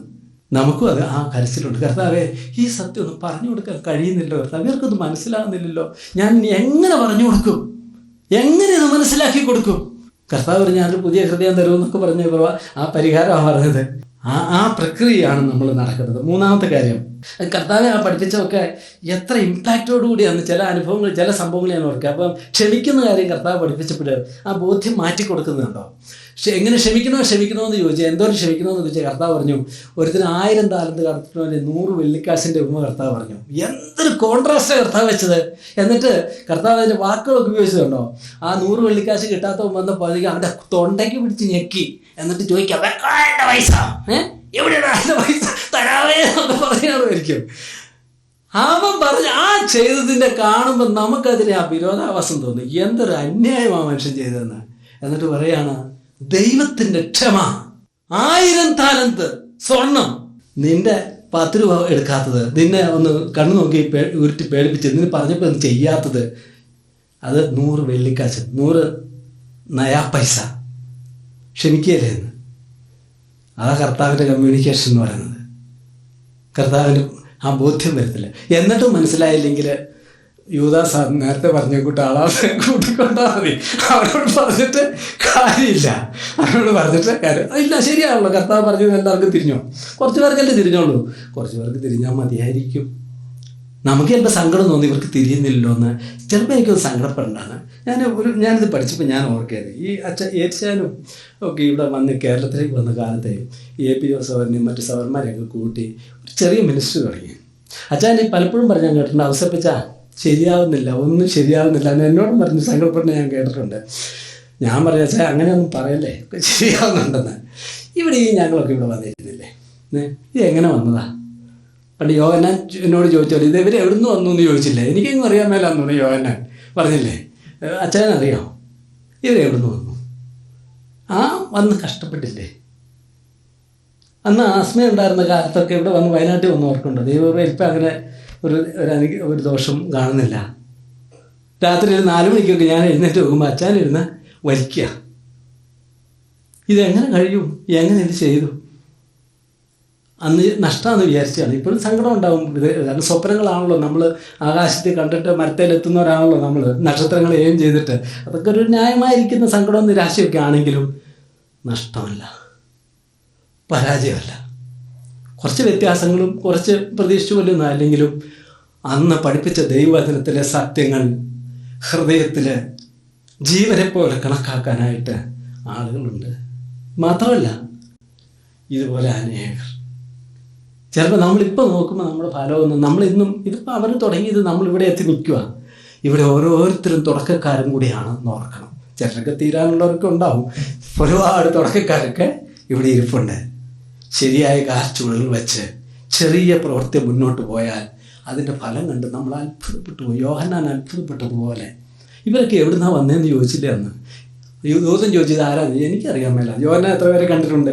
നമുക്കും അത് ആ കരച്ചിലുണ്ട്. കർത്താവേ, ഈ സത്യം ഒന്നും പറഞ്ഞു കൊടുക്കാൻ കഴിയുന്നില്ലോ കർത്താവ്, ഇവർക്കൊന്നും മനസ്സിലാകുന്നില്ലല്ലോ, ഞാൻ എങ്ങനെ പറഞ്ഞു കൊടുക്കും, എങ്ങനെ ഇത് മനസ്സിലാക്കി കൊടുക്കും? കർത്താവ് ഞാനൊരു പുതിയ ഹൃദയം തരുമെന്നൊക്കെ പറഞ്ഞ ആ പരിഹാരമാണ് പറഞ്ഞത്. ആ പ്രക്രിയയാണ് നമ്മൾ നടക്കുന്നത്. മൂന്നാമത്തെ കാര്യം, കർത്താവെ ആ പഠിപ്പിച്ചതൊക്കെ എത്ര ഇമ്പാക്റ്റോടുകൂടിയാണ് ചില അനുഭവങ്ങൾ, ചില സംഭവങ്ങൾ ഞാൻ ഓർക്കുക. അപ്പം ക്ഷമിക്കുന്ന കാര്യം കർത്താവ് പഠിപ്പിച്ചപ്പോൾ ആ ബോധ്യം മാറ്റി കൊടുക്കുന്നുണ്ടോ? എങ്ങനെ ക്ഷമിക്കണമെന്ന് ചോദിച്ചാൽ, എന്തോരം ക്ഷമിക്കണമെന്ന് ചോദിച്ചാൽ കർത്താവ് പറഞ്ഞു, ഒരുത്തിന് 1000 താലന്ത് കടത്തിനവരെ 100 വെള്ളിക്കാശിൻ്റെ ഉപമ കർത്താവ് പറഞ്ഞു. എന്തൊരു കോൺട്രാസ്റ്റാണ് കർത്താവ് വെച്ചത്. എന്നിട്ട് കർത്താവ് അതിൻ്റെ വാക്കുകളൊക്കെ ഉപയോഗിച്ചതുണ്ടോ? ആ 100 വെള്ളിക്കാശ് കിട്ടാത്തവൻ വന്നപ്പോൾ അവൻ്റെ തൊണ്ടയ്ക്ക് പിടിച്ച് ഞെക്കി, എന്നിട്ട് ചോദിക്കാം, പൈസ എവിടെയാണ് എൻ്റെ പൈസ തരാവേ എന്നൊക്കെ പറയാമായിരിക്കും. അവൻ പറഞ്ഞ് ആ ചെയ്തതിൻ്റെ കാണുമ്പോൾ നമുക്കതിനെ ആ വിരോധാഭാസം തോന്നി. എന്തൊരു അന്യായമാണ് മനുഷ്യൻ ചെയ്തതെന്ന്. എന്നിട്ട് പറയാണ്, ദൈവത്തിൻ്റെ ക്ഷമ, 1000 താലന്ത് സ്വർണം, നിന്റെ 10 രൂപ എടുക്കാത്തത്, നിന്നെ ഒന്ന് കണ്ണു നോക്കി ഉരുട്ടി പേടിപ്പിച്ച് നിന്നെ പറഞ്ഞപ്പോൾ ഒന്ന് ചെയ്യാത്തത്, അത് 100 വെള്ളിക്കാശ്, 100 നയാ പൈസ. ക്ഷമിക്കുകയല്ലേ എന്ന്. അതാ കർത്താവിൻ്റെ കമ്മ്യൂണിക്കേഷൻ എന്ന് പറയുന്നത്. കർത്താവിന് ആ ബോധ്യം വരത്തില്ല. എന്നിട്ടും മനസ്സിലായില്ലെങ്കിൽ യൂദാസ് നേരത്തെ പറഞ്ഞ ആളാതെ കൂട്ടിക്കൊണ്ടാൽ മതി. അവരോട് പറഞ്ഞിട്ട് കാര്യമില്ല. അവരോട് പറഞ്ഞിട്ട് കാര്യം ഇല്ല. ശരിയാണല്ലോ, കർത്താവ് പറഞ്ഞത് എല്ലാവർക്കും തിരിഞ്ഞോ? കുറച്ച് പേർക്കല്ലേ തിരിഞ്ഞോളൂ. കുറച്ച് പേർക്ക് തിരിഞ്ഞാൽ മതിയായിരിക്കും. നമുക്ക് ചിലപ്പോൾ സങ്കടം തോന്നി ഇവർക്ക് തിരിയുന്നില്ലല്ലോ എന്ന്. ചിലപ്പോൾ എനിക്കൊന്ന് സങ്കടപ്പെടേണ്ടതാണ്. ഞാനിത് പഠിച്ചപ്പോൾ ഞാൻ ഓർക്കുകയത്, ഈ ഏച്ചാനും ഒക്കെ ഇവിടെ വന്ന് കേരളത്തിലേക്ക് വന്ന കാലത്തെയും AP ജോസഫറിനെയും മറ്റു സവർമാരെയൊക്കെ കൂട്ടി ഒരു ചെറിയ മിനിസ്ട്രി തുടങ്ങി. അച്ഛൻ പലപ്പോഴും പറഞ്ഞാൽ കേട്ടിട്ടുണ്ട്, അവസരപ്പിച്ചാ ശരിയാവുന്നില്ല, ഒന്നും ശരിയാവുന്നില്ല എന്ന് എന്നോടും പറഞ്ഞ് സങ്കടപ്പെടുന്ന ഞാൻ കേട്ടിട്ടുണ്ട്. ഞാൻ പറഞ്ഞ അച്ഛാ അങ്ങനെയൊന്നും പറയല്ലേ, ശരിയാവുന്നുണ്ടെന്ന്. ഇവിടെ ഞങ്ങളൊക്കെ ഇവിടെ വന്നിരുന്നില്ലേ, ഇത് എങ്ങനെ വന്നതാ? പണ്ട് യോഹന്നാൻ എന്നോട് ചോദിച്ചോളൂ, ഇത് ഇവർ എവിടെ നിന്ന് വന്നു എന്ന് ചോദിച്ചില്ലേ? എനിക്കെങ്ങും അറിയാൻ മേലാന്ന് യോഹന്നാൻ പറഞ്ഞില്ലേ, അച്ഛനറിയാം ഇവരെവിടെ നിന്ന് വന്നു? വന്ന് കഷ്ടപ്പെട്ടില്ലേ? അന്ന് ആസ്മ ഉണ്ടായിരുന്ന കാലത്തൊക്കെ ഇവിടെ വന്ന് വയനാട്ടിൽ വന്ന് ഓർക്കുന്നുണ്ട്. ദൈവമേ ഇപ്പം അങ്ങനെ ഒരു ദോഷം കാണുന്നില്ല. രാത്രി ഒരു 4 മണിക്കൊക്കെ ഞാൻ എഴുന്നേറ്റ് പോകുമ്പോൾ അച്ഛനിരുന്ന് വലിക്കുക. ഇതെങ്ങനെ കഴിയും? എങ്ങനെ ഇത് ചെയ്തു? അന്ന് നഷ്ടമാണെന്ന് വിചാരിച്ചാണ്. ഇപ്പോഴും സങ്കടം ഉണ്ടാവും. കാരണം സ്വപ്നങ്ങളാണല്ലോ, നമ്മൾ ആകാശത്തിൽ കണ്ടിട്ട് മരത്തേലെത്തുന്നവരാണല്ലോ നമ്മൾ, നക്ഷത്രങ്ങൾ എയിം ചെയ്തിട്ട്. അതൊക്കെ ഒരു ന്യായമായിരിക്കുന്ന സങ്കടവും നിരാശയൊക്കെ ആണെങ്കിലും നഷ്ടമല്ല, പരാജയമല്ല. കുറച്ച് വ്യത്യാസങ്ങളും കുറച്ച് പ്രതീക്ഷിച്ചു കൊല്ലുന്ന അല്ലെങ്കിലും അന്ന് പഠിപ്പിച്ച ദൈവവചനത്തിലെ സത്യങ്ങൾ ഹൃദയത്തിൽ ജീവനെ പോലെ കണക്കാക്കാനായിട്ട് ആളുകളുണ്ട്. മാത്രമല്ല ഇതുപോലെ അനേകർ. ചിലപ്പോൾ നമ്മളിപ്പോൾ നോക്കുമ്പോൾ നമ്മുടെ ഫലമൊന്നും നമ്മളിന്നും ഇതിപ്പോൾ അവർ തുടങ്ങിയത് നമ്മളിവിടെ എത്തി നിൽക്കുക. ഇവിടെ ഓരോരുത്തരും തുടക്കക്കാരും കൂടിയാണ് ഓർക്കണം. ചിലരൊക്കെ തീരാനുള്ളവരൊക്കെ ഉണ്ടാവും. ഒരുപാട് തുടക്കക്കാരൊക്കെ ഇവിടെ ഇരിപ്പുണ്ട്. ശരിയായ കാഴ്ചകളിൽ വെച്ച് ചെറിയ പ്രവൃത്തി മുന്നോട്ട് പോയാൽ അതിൻ്റെ ഫലം കണ്ട് നമ്മൾ അത്ഭുതപ്പെട്ടു പോയി. യോഹന്നാൻ അത്ഭുതപ്പെട്ടതുപോലെ. ഇവരൊക്കെ എവിടുന്നാണ് വന്നതെന്ന് ചോദിച്ചില്ലേ അന്ന്? ദൂതൻ ചോദിച്ചത് ആരാന്ന് എനിക്കറിയാൻ മേല. യോഹന്നാൻ എത്ര പേരെ കണ്ടിട്ടുണ്ട്?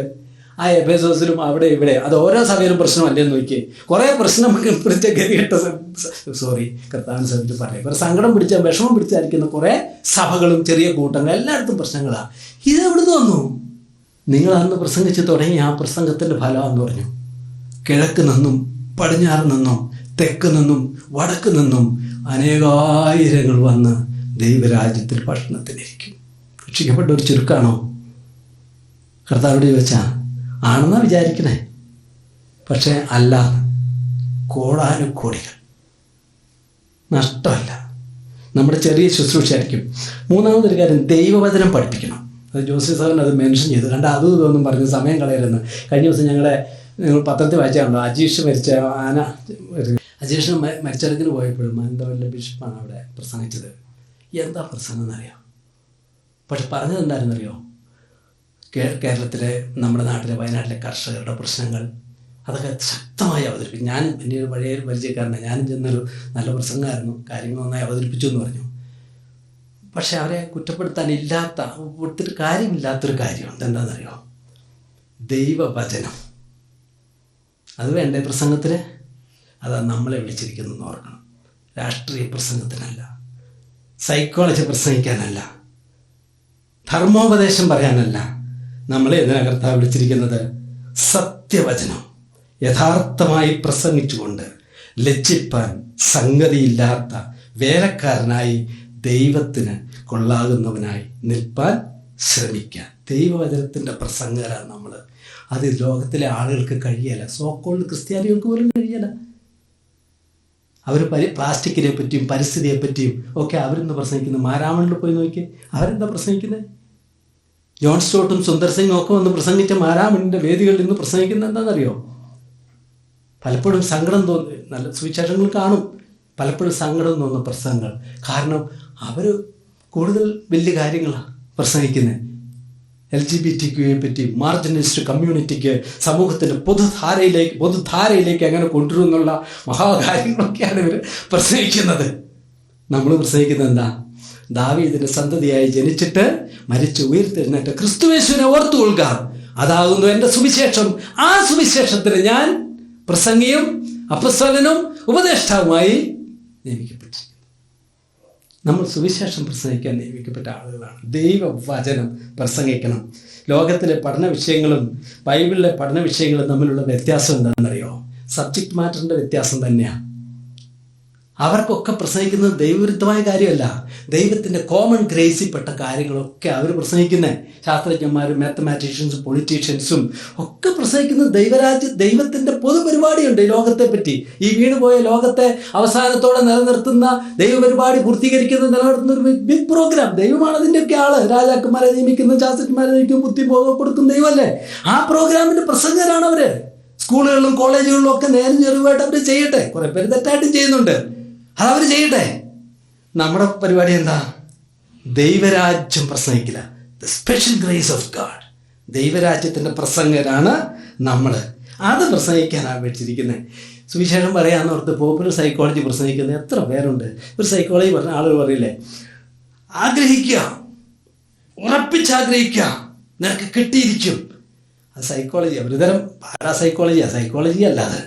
ആ എഫേസോസിലും അവിടെ ഇവിടെ. അത് ഓരോ സഭയിലും പ്രശ്നമല്ലേന്ന് നോക്കിയേ. കുറേ പ്രശ്നം പിടിച്ച ഗതികെട്ട കർത്താവിനെ ശ്രമിച്ച് പറയാം. കുറേ സങ്കടം പിടിച്ച വിഷമം പിടിച്ചായിരിക്കുന്ന കുറേ സഭകളും ചെറിയ കൂട്ടങ്ങളും എല്ലായിടത്തും പ്രശ്നങ്ങളാണ്. ഇതെവിടുന്ന് വന്നു? നിങ്ങൾ അന്ന് പ്രസംഗിച്ച് തുടങ്ങി ആ പ്രസംഗത്തിൻ്റെ ഫലമാണെന്ന് പറഞ്ഞു. കിഴക്ക് നിന്നും പടിഞ്ഞാറ് നിന്നും തെക്ക് നിന്നും വടക്ക് നിന്നും അനേകായിരങ്ങൾ വന്ന് ദൈവരാജ്യത്തിൽ ഭക്ഷണത്തിനിരിക്കും. രക്ഷിക്കപ്പെട്ട ഒരു ചുരുക്കാണോ? കർത്താവോട് ചോദിച്ചാൽ ആണെന്നാ വിചാരിക്കണേ. പക്ഷേ അല്ല, കോടാനുകോടികൾ. നഷ്ടമല്ല. നമ്മുടെ ചെറിയ ശുശ്രൂഷയായിരിക്കും. മൂന്നാമതൊരു കാര്യം, ദൈവവചനം പഠിപ്പിക്കണം. അത് ജോസി സാറിന് അത് മെൻഷൻ ചെയ്തു. കണ്ട അതും ഇതൊന്നും പറഞ്ഞ് സമയം കളയരുതെന്ന്. കഴിഞ്ഞ ദിവസം നിങ്ങൾ പത്രത്തിൽ വായിച്ചാണല്ലോ, അജീഷ് മരിച്ച അജീഷിന് മരിച്ചടക്കിന് പോയപ്പോഴും മാനന്തവാടിയിലെ ബിഷപ്പാണ് അവിടെ പ്രസംഗിച്ചത്. എന്താ പ്രസംഗം എന്നറിയാം? പക്ഷെ പറഞ്ഞത് എന്തായിരുന്നറിയോ? കേരളത്തിലെ നമ്മുടെ നാട്ടിലെ വയനാട്ടിലെ കർഷകരുടെ പ്രശ്നങ്ങൾ അതൊക്കെ ശക്തമായി അവതരിപ്പിച്ചു. ഞാനും എൻ്റെ ഒരു പഴയ പരിചയക്കാരനാണ്. ഞാനും ചെന്നൊരു നല്ല പ്രസംഗമായിരുന്നു, കാര്യങ്ങൾ നന്നായി അവതരിപ്പിച്ചു എന്ന് പറഞ്ഞു. പക്ഷെ അവരെ കുറ്റപ്പെടുത്താനില്ലാത്ത കാര്യമില്ലാത്തൊരു കാര്യമുണ്ട്. എന്താണെന്നറിയോ? ദൈവവചനം. അത് വേണ്ടേ പ്രസംഗത്തിൽ? അതാ നമ്മളെ വിളിച്ചിരിക്കുന്നതെന്ന് ഓർക്കണം. രാഷ്ട്രീയ പ്രസംഗത്തിനല്ല, സൈക്കോളജി പ്രസംഗിക്കാനല്ല, ധർമ്മോപദേശം പറയാനല്ല. നമ്മളെ എന്തിനാ കർത്താവ് വിളിച്ചിരിക്കുന്നത്? സത്യവചനം യഥാർത്ഥമായി പ്രസംഗിച്ചുകൊണ്ട് ലജ്ജിപ്പാൻ സംഗതിയില്ലാത്ത വേലക്കാരനായി ദൈവത്തിന് കൊള്ളാകുന്നവനായി നിൽപ്പാൻ ശ്രമിക്കുക. ദൈവവചനത്തിൻ്റെ പ്രസംഗകരാണ് നമ്മൾ. അത് ലോകത്തിലെ ആളുകൾക്ക് കഴിയല. സോക്കോൾഡ് ക്രിസ്ത്യാനികൾക്ക് പോലും കഴിയല. അവർ പ്ലാസ്റ്റിക്കിനെ പറ്റിയും പരിസ്ഥിതിയെ പറ്റിയും ഒക്കെ അവരെന്താ പ്രസംഗിക്കുന്നത്? മാരാമണിൽ പോയി നോക്കി, അവരെന്താ പ്രസംഗിക്കുന്നത്? ജോൺ സ്റ്റോട്ടും സുന്ദർ സിംഗും ഒക്കെ വന്ന് പ്രസംഗിച്ച മാരാമണിൻ്റെ വേദികളിൽ നിന്ന് പ്രസംഗിക്കുന്നത് എന്താണെന്നറിയോ? പലപ്പോഴും സങ്കടം തോന്നി. നല്ല സുവിശേഷങ്ങൾ കാണും, പലപ്പോഴും സങ്കടം തോന്നുന്ന പ്രസംഗങ്ങൾ. കാരണം അവർ കൂടുതൽ വലിയ കാര്യങ്ങളാണ് പ്രസംഗിക്കുന്നത്. LGBTQ പറ്റി, മാർജിനലിസ്റ്റ് കമ്മ്യൂണിറ്റിക്ക് സമൂഹത്തിൻ്റെ പൊതുധാരയിലേക്ക് എങ്ങനെ കൊണ്ടുവരും എന്നുള്ള മഹാകാര്യങ്ങളൊക്കെയാണ് ഇവർ പ്രസംഗിക്കുന്നത്. നമ്മൾ പ്രസംഗിക്കുന്നത് എന്താ? ദാവീദിന്റെ സന്തതിയായി ജനിച്ചിട്ട് മരിച്ച് ഉയർത്തെഴുന്നേറ്റ് ക്രിസ്തുയേശുവിനെ ഓർത്തുകൊള്ളുക, അതാകുന്നു എൻ്റെ സുവിശേഷം. ആ സുവിശേഷത്തിന് ഞാൻ പ്രസംഗിയും അപ്പസ്തലനും ഉപദേഷ്ടാവുമായി നിയമിക്കപ്പെട്ടിരിക്കുന്നു. നമ്മൾ സുവിശേഷം പ്രസംഗിക്കാൻ നിയമിക്കപ്പെട്ട ആളുകളാണ്. ദൈവവചനം പ്രസംഗിക്കണം. ലോകത്തിലെ പഠന വിഷയങ്ങളും ബൈബിളിലെ പഠന വിഷയങ്ങളും തമ്മിലുള്ള വ്യത്യാസം എന്താണെന്നറിയോ? സബ്ജക്റ്റ് മാറ്ററിൻ്റെ വ്യത്യാസം തന്നെയാണ്. അവർക്കൊക്കെ പ്രസംഗിക്കുന്നത് ദൈവവിരുദ്ധമായ കാര്യമല്ല, ദൈവത്തിൻ്റെ കോമൺ ഗ്രേസിൽപ്പെട്ട കാര്യങ്ങളൊക്കെ അവർ പ്രസംഗിക്കുന്നത്. ശാസ്ത്രജ്ഞന്മാരും മാത്തമാറ്റീഷ്യൻസും പൊളിറ്റീഷ്യൻസും ഒക്കെ പ്രസംഗിക്കുന്നത് ദൈവത്തിൻ്റെ പൊതുപരിപാടിയുണ്ട്. ഈ ലോകത്തെപ്പറ്റി, ഈ വീണുപോയ ലോകത്തെ അവസാനത്തോടെ നിലനിർത്തുന്ന ദൈവപരിപാടി നിലനിർത്തുന്ന ഒരു ബിഗ് പ്രോഗ്രാം. ദൈവമാണ് അതിൻ്റെയൊക്കെ ആള്. രാജാക്കന്മാരെ നിയമിക്കുന്ന, ശാസ്ത്രജ്ഞന്മാരെ നിയമിക്കും, ബുദ്ധിബോധം കൊടുക്കുന്ന ദൈവമല്ലേ. ആ പ്രോഗ്രാമിൻ്റെ പ്രസംഗകരാണ് അവർ. സ്കൂളുകളിലും കോളേജുകളിലും ഒക്കെ നേരം ചെറുതായിട്ട് അവർ ചെയ്യട്ടെ. കുറെ പേര് തെറ്റായിട്ടും ചെയ്യുന്നുണ്ട്, അതവർ ചെയ്യട്ടെ. നമ്മുടെ പരിപാടി എന്താ? ദൈവരാജ്യം പ്രസംഗിക്കില്ല. The special grace of God. ദൈവരാജ്യത്തിൻ്റെ പ്രസംഗരാണ് നമ്മൾ. അത് പ്രസംഗിക്കാനാണ് വെച്ചിരിക്കുന്നത്. സുവിശേഷം പറയാമെന്ന് ഓർത്ത് പോപ്പുലർ സൈക്കോളജി പ്രസംഗിക്കുന്നത് എത്ര പേരുണ്ട്. ഒരു സൈക്കോളജി പറഞ്ഞ ആളുകൾ പറയില്ലേ, ആഗ്രഹിക്കുക, ഉറപ്പിച്ചാഗ്രഹിക്കുക, നിനക്ക് കിട്ടിയിരിക്കും. അത് സൈക്കോളജിയാണ്, ഒരുതരം പാരാസൈക്കോളജിയാണ്, സൈക്കോളജി അല്ലാതെ.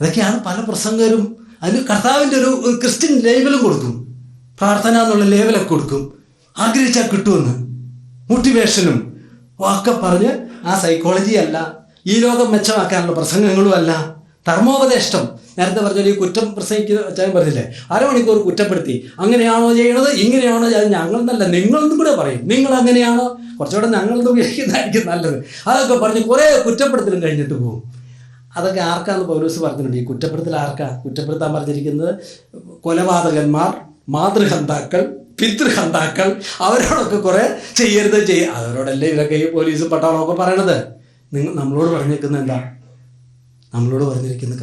അതൊക്കെയാണ് പല പ്രസംഗരും അതിന് കർത്താവിൻ്റെ ഒരു ക്രിസ്ത്യൻ ലേബലും കൊടുക്കും, പ്രാർത്ഥന എന്നുള്ള ലേബലൊക്കെ കൊടുക്കും, ആഗ്രഹിച്ചാൽ കിട്ടുമെന്ന്, മോട്ടിവേഷനും ഒക്കെ പറഞ്ഞ് ആ സൈക്കോളജി അല്ല, ഈ ലോകം മെച്ചമാക്കാനുള്ള പ്രസംഗങ്ങളും അല്ല, ധർമ്മോപദേഷ്ടം. നേരത്തെ പറഞ്ഞാൽ ഈ കുറ്റം പ്രസംഗിക്കുന്ന അച്ചാൻ പറഞ്ഞില്ലേ, അരമണിക്കൂർ കുറ്റപ്പെടുത്തി, അങ്ങനെയാണോ ചെയ്യണത്, ഇങ്ങനെയാണോ ചെയ്ത്, ഞങ്ങളെന്നല്ല നിങ്ങളെന്നും കൂടെ പറയും, നിങ്ങൾ അങ്ങനെയാണോ, കുറച്ചുകൂടെ ഞങ്ങളെന്ന് ഉപയോഗിക്കുന്നതായിരിക്കും നല്ലത്. അതൊക്കെ പറഞ്ഞ് കുറേ കുറ്റപ്പെടുത്തലും കഴിഞ്ഞിട്ട് പോകും. അതൊക്കെ ആർക്കാന്ന് പൗലോസ് പറഞ്ഞിട്ടുണ്ട്. ഈ കുറ്റപ്പെടുത്തൽ ആർക്കാ കുറ്റപ്പെടുത്താൻ പറഞ്ഞിരിക്കുന്നത്? കൊലപാതകന്മാർ, മാതൃഹന്താക്കൾ, പിതൃഹന്താക്കൾ, അവരോടൊക്കെ കുറെ ചെയ്യരുത് അവരോടല്ലേ ഇവരൊക്കെ ഈ പോലീസും പട്ടാളമൊക്കെ പറയണത്. നമ്മളോട് പറഞ്ഞിരിക്കുന്നത് എന്താ? നമ്മളോട് പറഞ്ഞിരിക്കുന്ന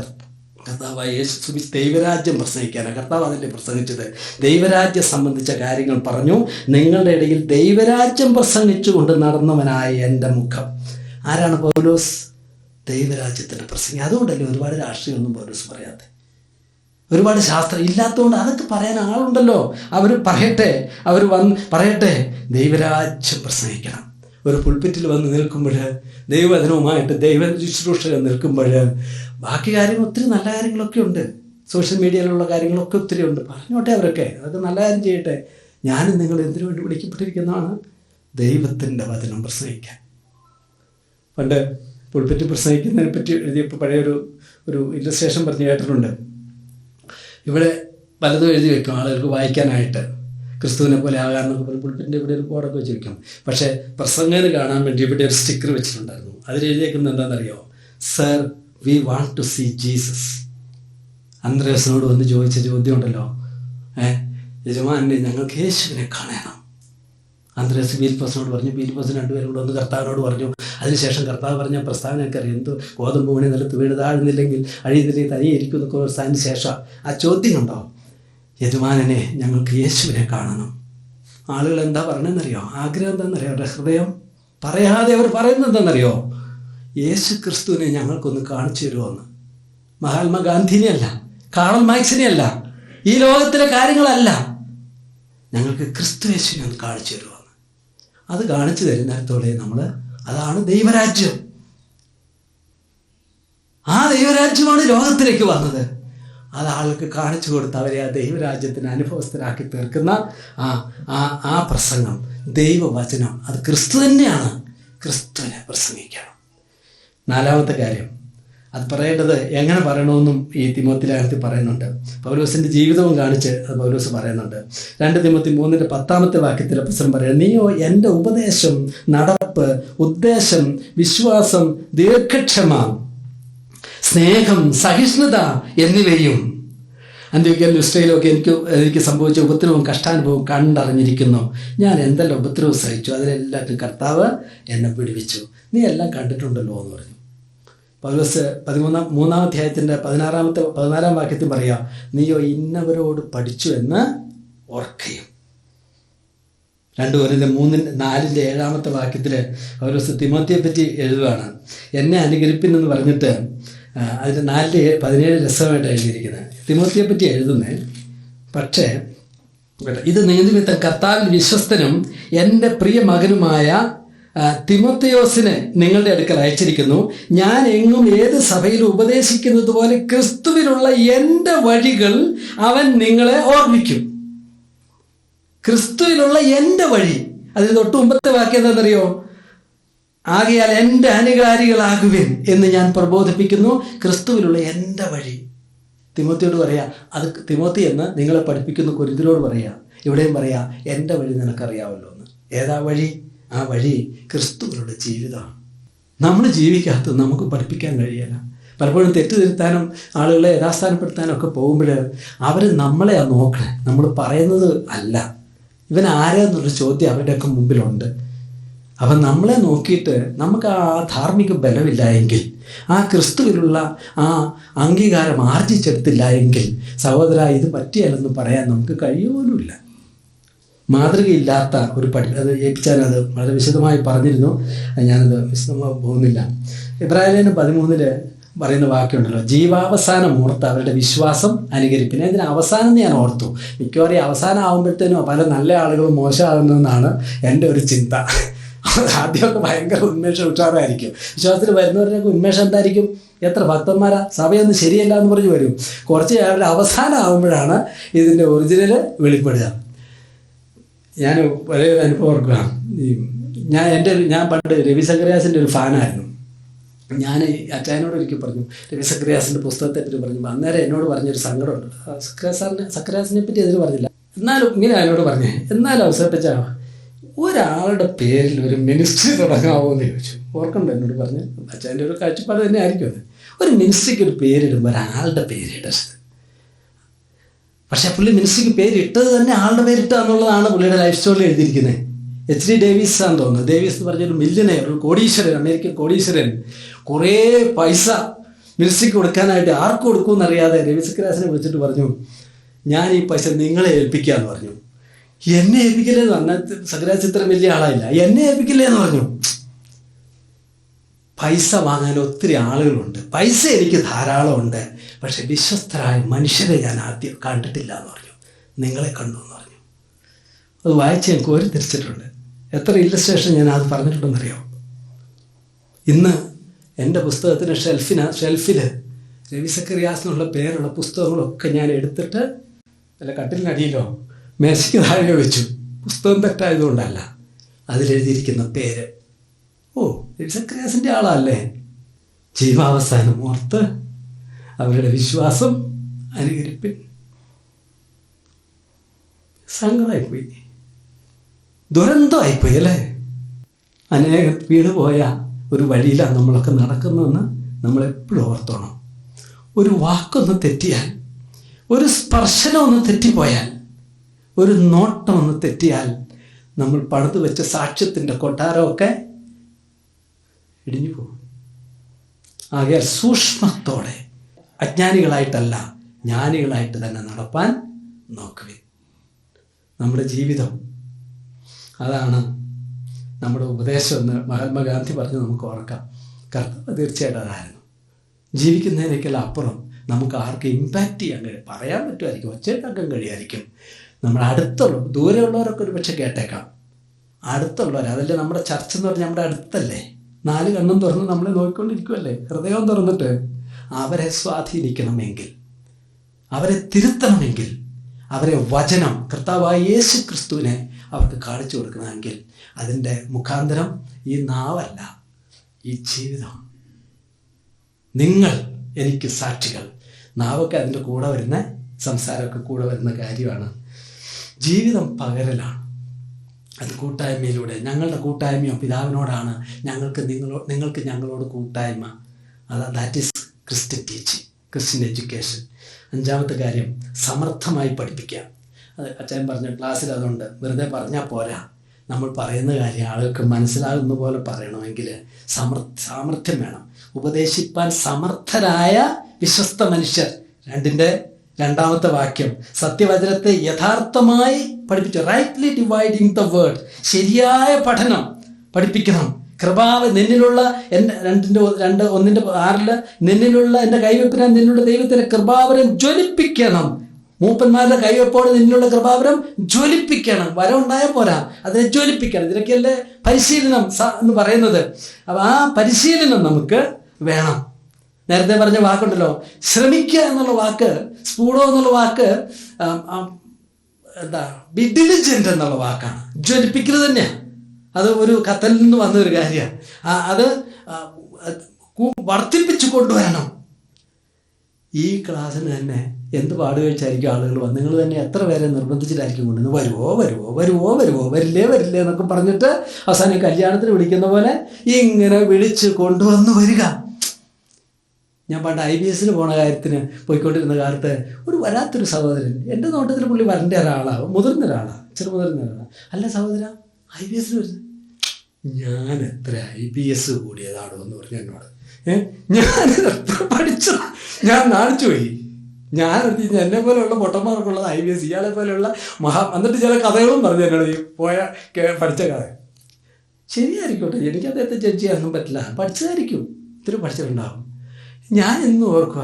കർത്താവായ യേശു ദൈവരാജ്യം പ്രസംഗിക്കാനാണ്. കർത്താവ് അതല്ലേ പ്രസംഗിച്ചത്? ദൈവരാജ്യം സംബന്ധിച്ച കാര്യങ്ങൾ പറഞ്ഞു. നിങ്ങളുടെ ഇടയിൽ ദൈവരാജ്യം പ്രസംഗിച്ചു കൊണ്ട് നടന്നവനായ എൻ്റെ മുഖം. ആരാണ് പൗലോസ്? ദൈവരാജ്യത്തിൻ്റെ പ്രസംഗി. അതുകൊണ്ടല്ലേ ഒരുപാട് രാഷ്ട്രീയമൊന്നും പൗലോസ് പറയാതെ, ഒരുപാട് ശാസ്ത്രം ഇല്ലാത്തതുകൊണ്ട്. അതൊക്കെ പറയാൻ ആളുണ്ടല്ലോ, അവർ പറയട്ടെ, പറയട്ടെ. ദൈവരാജ്യം പ്രസംഗിക്കണം. ഒരു പുൽപ്പിറ്റിൽ വന്ന് നിൽക്കുമ്പോൾ, ദൈവവചനവുമായിട്ട് ദൈവ ശുശ്രൂഷകൾ നിൽക്കുമ്പോൾ, ബാക്കി കാര്യങ്ങൾ ഒത്തിരി നല്ല കാര്യങ്ങളൊക്കെ ഉണ്ട്, സോഷ്യൽ മീഡിയയിലുള്ള കാര്യങ്ങളൊക്കെ ഒത്തിരി ഉണ്ട്. പറഞ്ഞോട്ടെ, അവരൊക്കെ അതൊക്കെ നല്ല കാര്യം ചെയ്യട്ടെ. ഞാനും നിങ്ങൾ എന്തിനു വേണ്ടി വിളിക്കപ്പെട്ടിരിക്കുന്നതാണ്? ദൈവത്തിൻ്റെ വചനം പ്രസംഗിക്കാൻ. പണ്ട് പുൽപ്പിറ്റ് പ്രസംഗിക്കുന്നതിനെ പറ്റി എഴുതിയപ്പോൾ പഴയൊരു ഇല്ലസ്ട്രേഷൻ പറഞ്ഞ് കേട്ടിട്ടുണ്ട്. ഇവിടെ പലതും എഴുതി വെക്കും ആളുകൾക്ക് വായിക്കാനായിട്ട്, ക്രിസ്തുവിനെ പോലെ ആകാമെന്നൊക്കെ പറഞ്ഞ് പുൽപ്പിറ്റിൻ്റെ ഇവിടെ ഒരു ബോർഡൊക്കെ വെച്ച് വെക്കും. പക്ഷേ പ്രസംഗന് കാണാൻ വേണ്ടി ഇവിടെ ഒരു സ്റ്റിക്കർ വെച്ചിട്ടുണ്ടായിരുന്നു. അതിലെഴുതിയേക്കുന്നത് എന്താണെന്നറിയോ? Sir, we want to see Jesus. അന്ത്രേസിനോട് വന്ന് ചോദിച്ച ചോദ്യം ഉണ്ടല്ലോ, യജമാനെ ഞങ്ങൾക്ക് യേശുവിനെ കാണണം. അന്ത്രേസ് ഫിലിപ്പോസിനോട് പറഞ്ഞു, ഫിലിപ്പോസിന് രണ്ടുപേരും കൂടെ ഒന്ന് കർത്താവിനോട് പറഞ്ഞു. അതിനുശേഷം കർത്താവ് പറഞ്ഞ പ്രസ്താവനയൊക്കെ അറിയാം, എന്തോ ഗോതമ്പ് മണി നിലത്ത് വീണ് താഴുന്നില്ലെങ്കിൽ അഴിയുന്നില്ലെങ്കിൽ തനിയിരിക്കും എന്നൊക്കെ പ്രസ്താവന ശേഷം ആ ചോദ്യം ഉണ്ടോ, യജമാനനെ ഞങ്ങൾക്ക് യേശുവിനെ കാണണം. ആളുകൾ എന്താ പറയണമെന്നറിയോ? ആഗ്രഹം എന്താണെന്നറിയോ? അവരുടെ ഹൃദയം പറയാതെ അവർ പറയുന്നത് എന്താണെന്നറിയോ? യേശു ക്രിസ്തുവിനെ ഞങ്ങൾക്കൊന്ന് കാണിച്ചു തരുമോന്ന്. മഹാത്മാഗാന്ധിനെ അല്ല, കാറൽ മാർക്സിനെ അല്ല, ഈ ലോകത്തിലെ കാര്യങ്ങളല്ല, ഞങ്ങൾക്ക് ക്രിസ്തു യേശുവിനെ ഒന്ന് കാണിച്ചു തരുമോന്ന്. അത് കാണിച്ചു തരുന്നിടത്തോടെ അതാണ് ദൈവരാജ്യം. ആ ദൈവരാജ്യമാണ് ലോകത്തിലേക്ക് വന്നത്. അത് ആൾക്ക് കാണിച്ചു കൊടുത്ത് അവരെ ആ ദൈവരാജ്യത്തിന് അനുഭവസ്ഥരാക്കി തീർക്കുന്ന ആ പ്രസംഗം, ദൈവവചനം, അത് ക്രിസ്തു തന്നെയാണ്. ക്രിസ്തുവിനെ പ്രസംഗിക്കണം. നാലാമത്തെ കാര്യം, അത് പറയേണ്ടത് എങ്ങനെ പറയണമെന്നും ഈ തിമോത്തി ലേഖനത്തിൽ പറയുന്നുണ്ട്. പൗലോസിൻ്റെ ജീവിതവും കാണിച്ച് അത് പൗലോസ് പറയുന്നുണ്ട്. 2 തിമോത്തി 3:10 വാക്യത്തിൽ അപ്പോസ്തലൻ പറയുന്നത്, നീയോ എൻ്റെ ഉപദേശം, നടപ്പ്, ഉദ്ദേശം, വിശ്വാസം, ദീർഘക്ഷമ, സ്നേഹം, സഹിഷ്ണുത എന്നിവയും അന്ത്യോക്യയിലും ലുസ്ത്രയിലുമൊക്കെ എനിക്ക് സംഭവിച്ച ഉപദ്രവവും കഷ്ടാനുഭവവും കണ്ടറിഞ്ഞിരിക്കുന്നു. ഞാൻ എന്തെല്ലാം ഉപദ്രവം സഹിച്ചു, അതിലെല്ലാത്തിനും കർത്താവ് എന്നെ പിടിവിച്ചു. നീ എല്ലാം കണ്ടിട്ടുണ്ടല്ലോ എന്ന് പറഞ്ഞു. പൗലോസ് 3-ാം അധ്യായത്തിൻ്റെ 14 വാക്യത്തിൽ പറയാം, നീയോ ഇന്നവരോട് പഠിച്ചു എന്ന് ഓർക്കുകയും. 2 കൊരിന്ത്യർ 4:7 വാക്യത്തിൽ പൗലോസ് തിമോത്തിയെ പറ്റി എഴുതുകയാണ്. എന്നെ അനുകരിപ്പിനെന്ന് പറഞ്ഞിട്ട് അതിൻ്റെ 4:17 രസമായിട്ട് എഴുതിയിരിക്കുന്നത്. തിമോത്തിയെ പറ്റി എഴുതുന്നത്, പക്ഷേ ഇത് നിമിത്തം കർത്താവിൽ വിശ്വസ്തനും എൻ്റെ പ്രിയ മകനുമായ തിമോത്തിയോസിനെ നിങ്ങളുടെ അടുക്കൽ അയച്ചിരിക്കുന്നു. ഞാൻ എങ്ങും ഏത് സഭയിലും ഉപദേശിക്കുന്നത് പോലെ ക്രിസ്തുവിലുള്ള എൻ്റെ വഴികൾ അവൻ നിങ്ങളെ ഓർമ്മിക്കും. ക്രിസ്തുവിലുള്ള എൻ്റെ വഴി, അതിന് തൊട്ട് മുമ്പത്തെ വാക്യം എന്താണെന്നറിയോ? ആകയാൽ എൻ്റെ അനുകാരികളാകുവിൻ എന്ന് ഞാൻ പ്രബോധിപ്പിക്കുന്നു. ക്രിസ്തുവിലുള്ള എൻ്റെ വഴി തിമോത്തിയോട് പറയാ. അത് തിമോത്തി എന്ന് നിങ്ങളെ പഠിപ്പിക്കുന്ന കൊരിന്ത്യരോട് പറയാ. ഇവിടെയും പറയാ, എൻ്റെ വഴി നിനക്കറിയാമല്ലോ എന്ന്. ഏതാ വഴി? ആ വഴി ക്രിസ്തുവിലുള്ള ജീവിതമാണ്. നമ്മൾ ജീവിക്കാത്തത് നമുക്ക് പഠിപ്പിക്കാൻ കഴിയില്ല. പലപ്പോഴും തെറ്റുതിരുത്താനും ആളുകളെ യഥാസ്ഥാനപ്പെടുത്താനും ഒക്കെ പോകുമ്പോൾ അവർ നമ്മളെ നോക്കണേ, നമ്മൾ പറയുന്നത് അല്ല. ഇവൻ ആരാന്നുള്ളൊരു ചോദ്യം അവരുടെയൊക്കെ മുമ്പിലുണ്ട്. അപ്പം നമ്മളെ നോക്കിയിട്ട് നമുക്ക് ആ ധാർമ്മിക ബലമില്ല എങ്കിൽ, ആ ക്രിസ്തുവിലുള്ള ആ അംഗീകാരം ആർജിച്ചെടുത്തില്ല എങ്കിൽ, സഹോദര ഇത് പറ്റിയല്ലെന്ന് പറയാൻ നമുക്ക് കഴിയുപോലുമില്ല. മാതൃകയില്ലാത്ത ഒരു അത് ഏൽപ്പിച്ചാൽ വളരെ വിശദമായി പറഞ്ഞിരുന്നു. ഞാനത് വിശദമായി പോകുന്നില്ല. ഇബ്രാഹിം 13 പറയുന്ന വാക്യമുണ്ടല്ലോ, ജീവാവസാനം ഓർത്ത് അവരുടെ വിശ്വാസം അനുകരിപ്പിനെ. ഇതിന് അവസാനം ഞാൻ ഓർത്തു. മിക്കവാറും അവസാനം ആകുമ്പോഴത്തേനും പല നല്ല ആളുകളും മോശമാകുന്നതെന്നാണ് എൻ്റെ ഒരു ചിന്ത. ആദ്യമൊക്കെ ഭയങ്കര ഉന്മേഷം ഉഷാറായിരിക്കും. വിശ്വാസത്തിൽ വരുന്നവരുടെയൊക്കെ ഉന്മേഷം എന്തായിരിക്കും? എത്ര ഭക്തന്മാരാ, സഭയൊന്നും ശരിയല്ല എന്ന് പറഞ്ഞ് വരും. കുറച്ച് അവരുടെ അവസാനം ആകുമ്പോഴാണ് ഇതിൻ്റെ ഒറിജിനൽ വെളിപ്പെടുക. ഞാൻ വലിയൊരു അനുഭവം ഓർക്കുക. ഞാൻ പണ്ട് രവി സക്രിയാസിൻ്റെ ഒരു ഫാനായിരുന്നു. ഞാൻ അച്ചായനോട് ഒരിക്കൽ പറഞ്ഞു, രവി സക്രിയാസിൻ്റെ പുസ്തകത്തെ പറ്റി പറഞ്ഞു. അന്നേരം എന്നോട് പറഞ്ഞൊരു സങ്കടമുണ്ട്. സക്രിയാസിനെ പറ്റി അതിന് പറഞ്ഞില്ല, എന്നാലും ഇങ്ങനെ എന്നോട് പറഞ്ഞേ, എന്നാലും അവസരപ്പിച്ച ഒരാളുടെ പേരിൽ ഒരു മിനിസ്ട്രി തുടങ്ങാമോ എന്ന് ചോദിച്ചു. ഓർക്കണ്ട എന്നോട് പറഞ്ഞ്, അച്ഛൻ്റെ ഒരു കാഴ്ചപ്പാട് തന്നെ ആയിരിക്കും അത്. ഒരു മിനിസ്ട്രിക്ക് ഒരു പേരിടുമ്പോൾ ഒരാളുടെ പേരിടരുത്. പക്ഷെ പുള്ളി മിനിസ്ട്രിക്ക് പേരിട്ടത് തന്നെ ആളുടെ പേരിട്ട എന്നുള്ളതാണ് പുള്ളിയുടെ ലൈഫ് സ്റ്റോറിൽ എഴുതിയിരിക്കുന്നത്. H.D. ഡേവിസ് ആണെന്ന് തോന്നുന്നു. ഡേവിസ് എന്ന് പറഞ്ഞൊരു മില്യനെയർ, ഒരു കോടീശ്വരൻ, അമേരിക്കൻ കോടീശ്വരൻ. കുറേ പൈസ മിനിസ്ട്രിക്ക് കൊടുക്കാനായിട്ട് ആർക്ക് കൊടുക്കുമെന്നറിയാതെ രവി സക്രിയാസിനെ വിളിച്ചിട്ട് പറഞ്ഞു, ഞാൻ ഈ പൈസ നിങ്ങളെ ഏൽപ്പിക്കാമെന്ന് പറഞ്ഞു. എന്നെ ഏൽപ്പിക്കില്ലേ എന്ന് പറഞ്ഞാൽ സക്രിയാസ് ഇത്ര വലിയ ആളായില്ല. എന്നെ ഏൽപ്പിക്കില്ലേ എന്ന് പറഞ്ഞു. പൈസ വാങ്ങാൻ ഒത്തിരി ആളുകളുണ്ട്, പൈസ എനിക്ക് ധാരാളമുണ്ട്, പക്ഷെ വിശ്വസ്തരായ മനുഷ്യരെ ഞാൻ ആദ്യം കണ്ടിട്ടില്ല എന്ന് പറഞ്ഞു. നിങ്ങളെ കണ്ടു എന്ന് പറഞ്ഞു. അത് വായിച്ച് ഞാൻ കോരി തിരിച്ചിട്ടുണ്ട്. എത്ര ഇല്ലസ്ട്രേഷൻ ഞാൻ അത് പറഞ്ഞിട്ടുണ്ടെന്നറിയോ? ഇന്ന് എൻ്റെ പുസ്തകത്തിന് ഷെൽഫിൽ രവി സക്രിയാസിനുള്ള പേരുള്ള പുസ്തകങ്ങളൊക്കെ ഞാൻ എടുത്തിട്ട് അല്ല കട്ടിലിനടിയിലോ മേശയ്ക്ക് താഴെ വെച്ചു. പുസ്തകം തെറ്റായതുകൊണ്ടല്ല, അതിലെഴുതിയിരിക്കുന്ന പേര്. ഓ, രവി സക്രിയാസിൻ്റെ ആളല്ലേ. ജീവാവസാനം ഓർത്ത് അവരുടെ വിശ്വാസം അനുകരിപ്പിൻ. സങ്കടമായിപ്പോയി, ദുരന്തമായിപ്പോയി അല്ലേ. അനേകം വീണുപോയ ഒരു വഴിയിലാണ് നമ്മളൊക്കെ നടക്കുന്നതെന്ന് നമ്മളെപ്പോഴും ഓർത്തോണം. ഒരു വാക്കൊന്ന് തെറ്റിയാൽ, ഒരു സ്പർശനം ഒന്ന് തെറ്റിപ്പോയാൽ, ഒരു നോട്ടം ഒന്ന് തെറ്റിയാൽ നമ്മൾ പണിത് വെച്ച സാക്ഷ്യത്തിൻ്റെ കൊട്ടാരമൊക്കെ ഇടിഞ്ഞു പോകും. ആകയാൽ സൂക്ഷ്മത്തോടെ, അജ്ഞാനികളായിട്ടല്ല ജ്ഞാനികളായിട്ട് തന്നെ നടപ്പാൻ നോക്കുവിൻ. നമ്മുടെ ജീവിതം അതാണ് നമ്മുടെ ഉപദേശം എന്ന് മഹാത്മാഗാന്ധി പറഞ്ഞ് നമുക്ക് ഓർക്കാം. കർത്താവ് തീർച്ചയായിട്ടും അതായിരുന്നു. ജീവിക്കുന്നതിനേക്കെല്ലാം അപ്പുറം നമുക്ക് ആർക്ക് ഇമ്പാക്റ്റ് ചെയ്യാൻ കഴിയും, പറയാൻ പറ്റുമായിരിക്കും, ഒച്ചയിട്ടാക്കാൻ കഴിയുമായിരിക്കും. നമ്മുടെ അടുത്തുള്ള ദൂരെയുള്ളവരൊക്കെ ഒരു പക്ഷെ കേട്ടേക്കാം. അടുത്തുള്ളവർ, അതല്ലേ നമ്മുടെ ചർച്ച എന്ന് പറഞ്ഞാൽ നമ്മുടെ അടുത്തല്ലേ. 4 കണ്ണും തുറന്ന് നമ്മളെ നോക്കിക്കൊണ്ടിരിക്കുമല്ലേ, ഹൃദയം തുറന്നിട്ട്. അവരെ സ്വാധീനിക്കണമെങ്കിൽ, അവരെ തിരുത്തണമെങ്കിൽ, അവരെ വചനം കർത്താവായ യേശു ക്രിസ്തുവിനെ അവർക്ക് കാണിച്ചു കൊടുക്കണമെങ്കിൽ അതിൻ്റെ മുഖാന്തരം ഈ നാവല്ല, ഈ ജീവിതം. നിങ്ങൾ എനിക്ക് സാക്ഷികൾ. നാവൊക്കെ അതിൻ്റെ കൂടെ വരുന്ന, സംസാരമൊക്കെ കൂടെ വരുന്ന കാര്യമാണ്. ജീവിതം പകരലാണ്. അത് കൂട്ടായ്മയിലൂടെ, ഞങ്ങളുടെ കൂട്ടായ്മയോ പിതാവിനോടാണ്, നിങ്ങൾക്ക് ഞങ്ങളോട് കൂട്ടായ്മ. That is Christian teaching, Christian education. 5ാമത്തെ കാര്യം, സമർത്ഥമായി പഠിപ്പിക്കുക. അത് അച്ഛൻ പറഞ്ഞ ക്ലാസ്സിൽ അതുണ്ട്. വെറുതെ പറഞ്ഞാൽ പോരാ, നമ്മൾ പറയുന്ന കാര്യം ആളുകൾക്ക് മനസ്സിലാകുന്ന പോലെ പറയണമെങ്കിൽ സാമർഥ്യം വേണം. ഉപദേശിപ്പാൻ സമർത്ഥരായ വിശ്വസ്ത മനുഷ്യർ. 2ാമത്തെ വാക്യം, സത്യവചനത്തെ യഥാർത്ഥമായി പഠിപ്പിച്ചു. Rightly dividing the word. ശരിയായ പഠനം പഠിപ്പിക്കണം. കൃപാവ് നിന്നിലുള്ള എൻ്റെ 2:1-6 നിന്നിലുള്ള എൻ്റെ കൈവെപ്പിനാൽ നിന്നിലുള്ള ദൈവത്തിൻ്റെ കൃപാവരം ജ്വലിപ്പിക്കണം. മൂപ്പന്മാരുടെ കൈവെപ്പോടെ നിന്നിലുള്ള കൃപാവരം ജ്വലിപ്പിക്കണം. വരം ഉണ്ടായാൽ പോരാ, അതിനെ ജ്വലിപ്പിക്കണം. ഇതിനൊക്കെയല്ലേ പരിശീലനം എന്ന് പറയുന്നത്. അപ്പം ആ പരിശീലനം നമുക്ക് വേണം. നേരത്തെ പറഞ്ഞ വാക്കുണ്ടല്ലോ, ശ്രമിക്കുക എന്നുള്ള വാക്ക്, സ്പൂഡോ എന്നുള്ള വാക്ക് ബി ഡിലിജന്റ് എന്നുള്ള വാക്കാണ്. ജ്വലിപ്പിക്കുന്നത് തന്നെയാണ്. അത് ഒരു കത്തലിൽ നിന്ന് വന്ന ഒരു കാര്യമാണ്. അത് വർദ്ധിപ്പിച്ചു കൊണ്ടുവരണം. ഈ ക്ലാസ്സിന് തന്നെ എന്ത് പാടുകഴിച്ചായിരിക്കും ആളുകൾ വന്ന്, നിങ്ങൾ തന്നെ എത്ര പേരെ നിർബന്ധിച്ചിട്ടായിരിക്കും കൊണ്ടുവന്ന്, വരുവോ വരില്ലേ എന്നൊക്കെ പറഞ്ഞിട്ട് അവസാനം കല്യാണത്തിന് വിളിക്കുന്ന പോലെ ഇങ്ങനെ വിളിച്ച് കൊണ്ടുവന്ന് വരിക. ഞാൻ പണ്ട് IBS പോണ കാര്യത്തിന് പോയിക്കൊണ്ടിരുന്ന കാലത്ത് ഒരു വരാത്തൊരു സഹോദരൻ, എൻ്റെ നോട്ടത്തിൽ പുള്ളി വരേണ്ട ഒരാളാണ്, മുതിർന്ന ഒരാളാണ്. അല്ല സഹോദര, IBS വരുന്നത്, ഞാൻ എത്ര IBS കൂടിയതാണോ എന്ന് പറഞ്ഞു എന്നോട്. ഞാൻ എത്ര പഠിച്ചതാ, ഞാൻ നാണിച്ചു പോയി. ഞാൻ എന്നെ പോലെയുള്ള പൊട്ടന്മാർക്കുള്ളത് IBS, ഇയാളെ പോലെയുള്ള എന്നിട്ട് ചില കഥകളും പറഞ്ഞു എന്നോട്, ഈ പഠിച്ച കഥ. ശരിയായിരിക്കട്ടെ, എനിക്ക് അദ്ദേഹത്തെ ജഡ്ജ് ചെയ്യാനൊന്നും പറ്റില്ല. പഠിച്ചതായിരിക്കും, ഇത്തിരി പഠിച്ചിട്ടുണ്ടാകും. ഞാൻ ഇന്ന് ഓർക്കുക,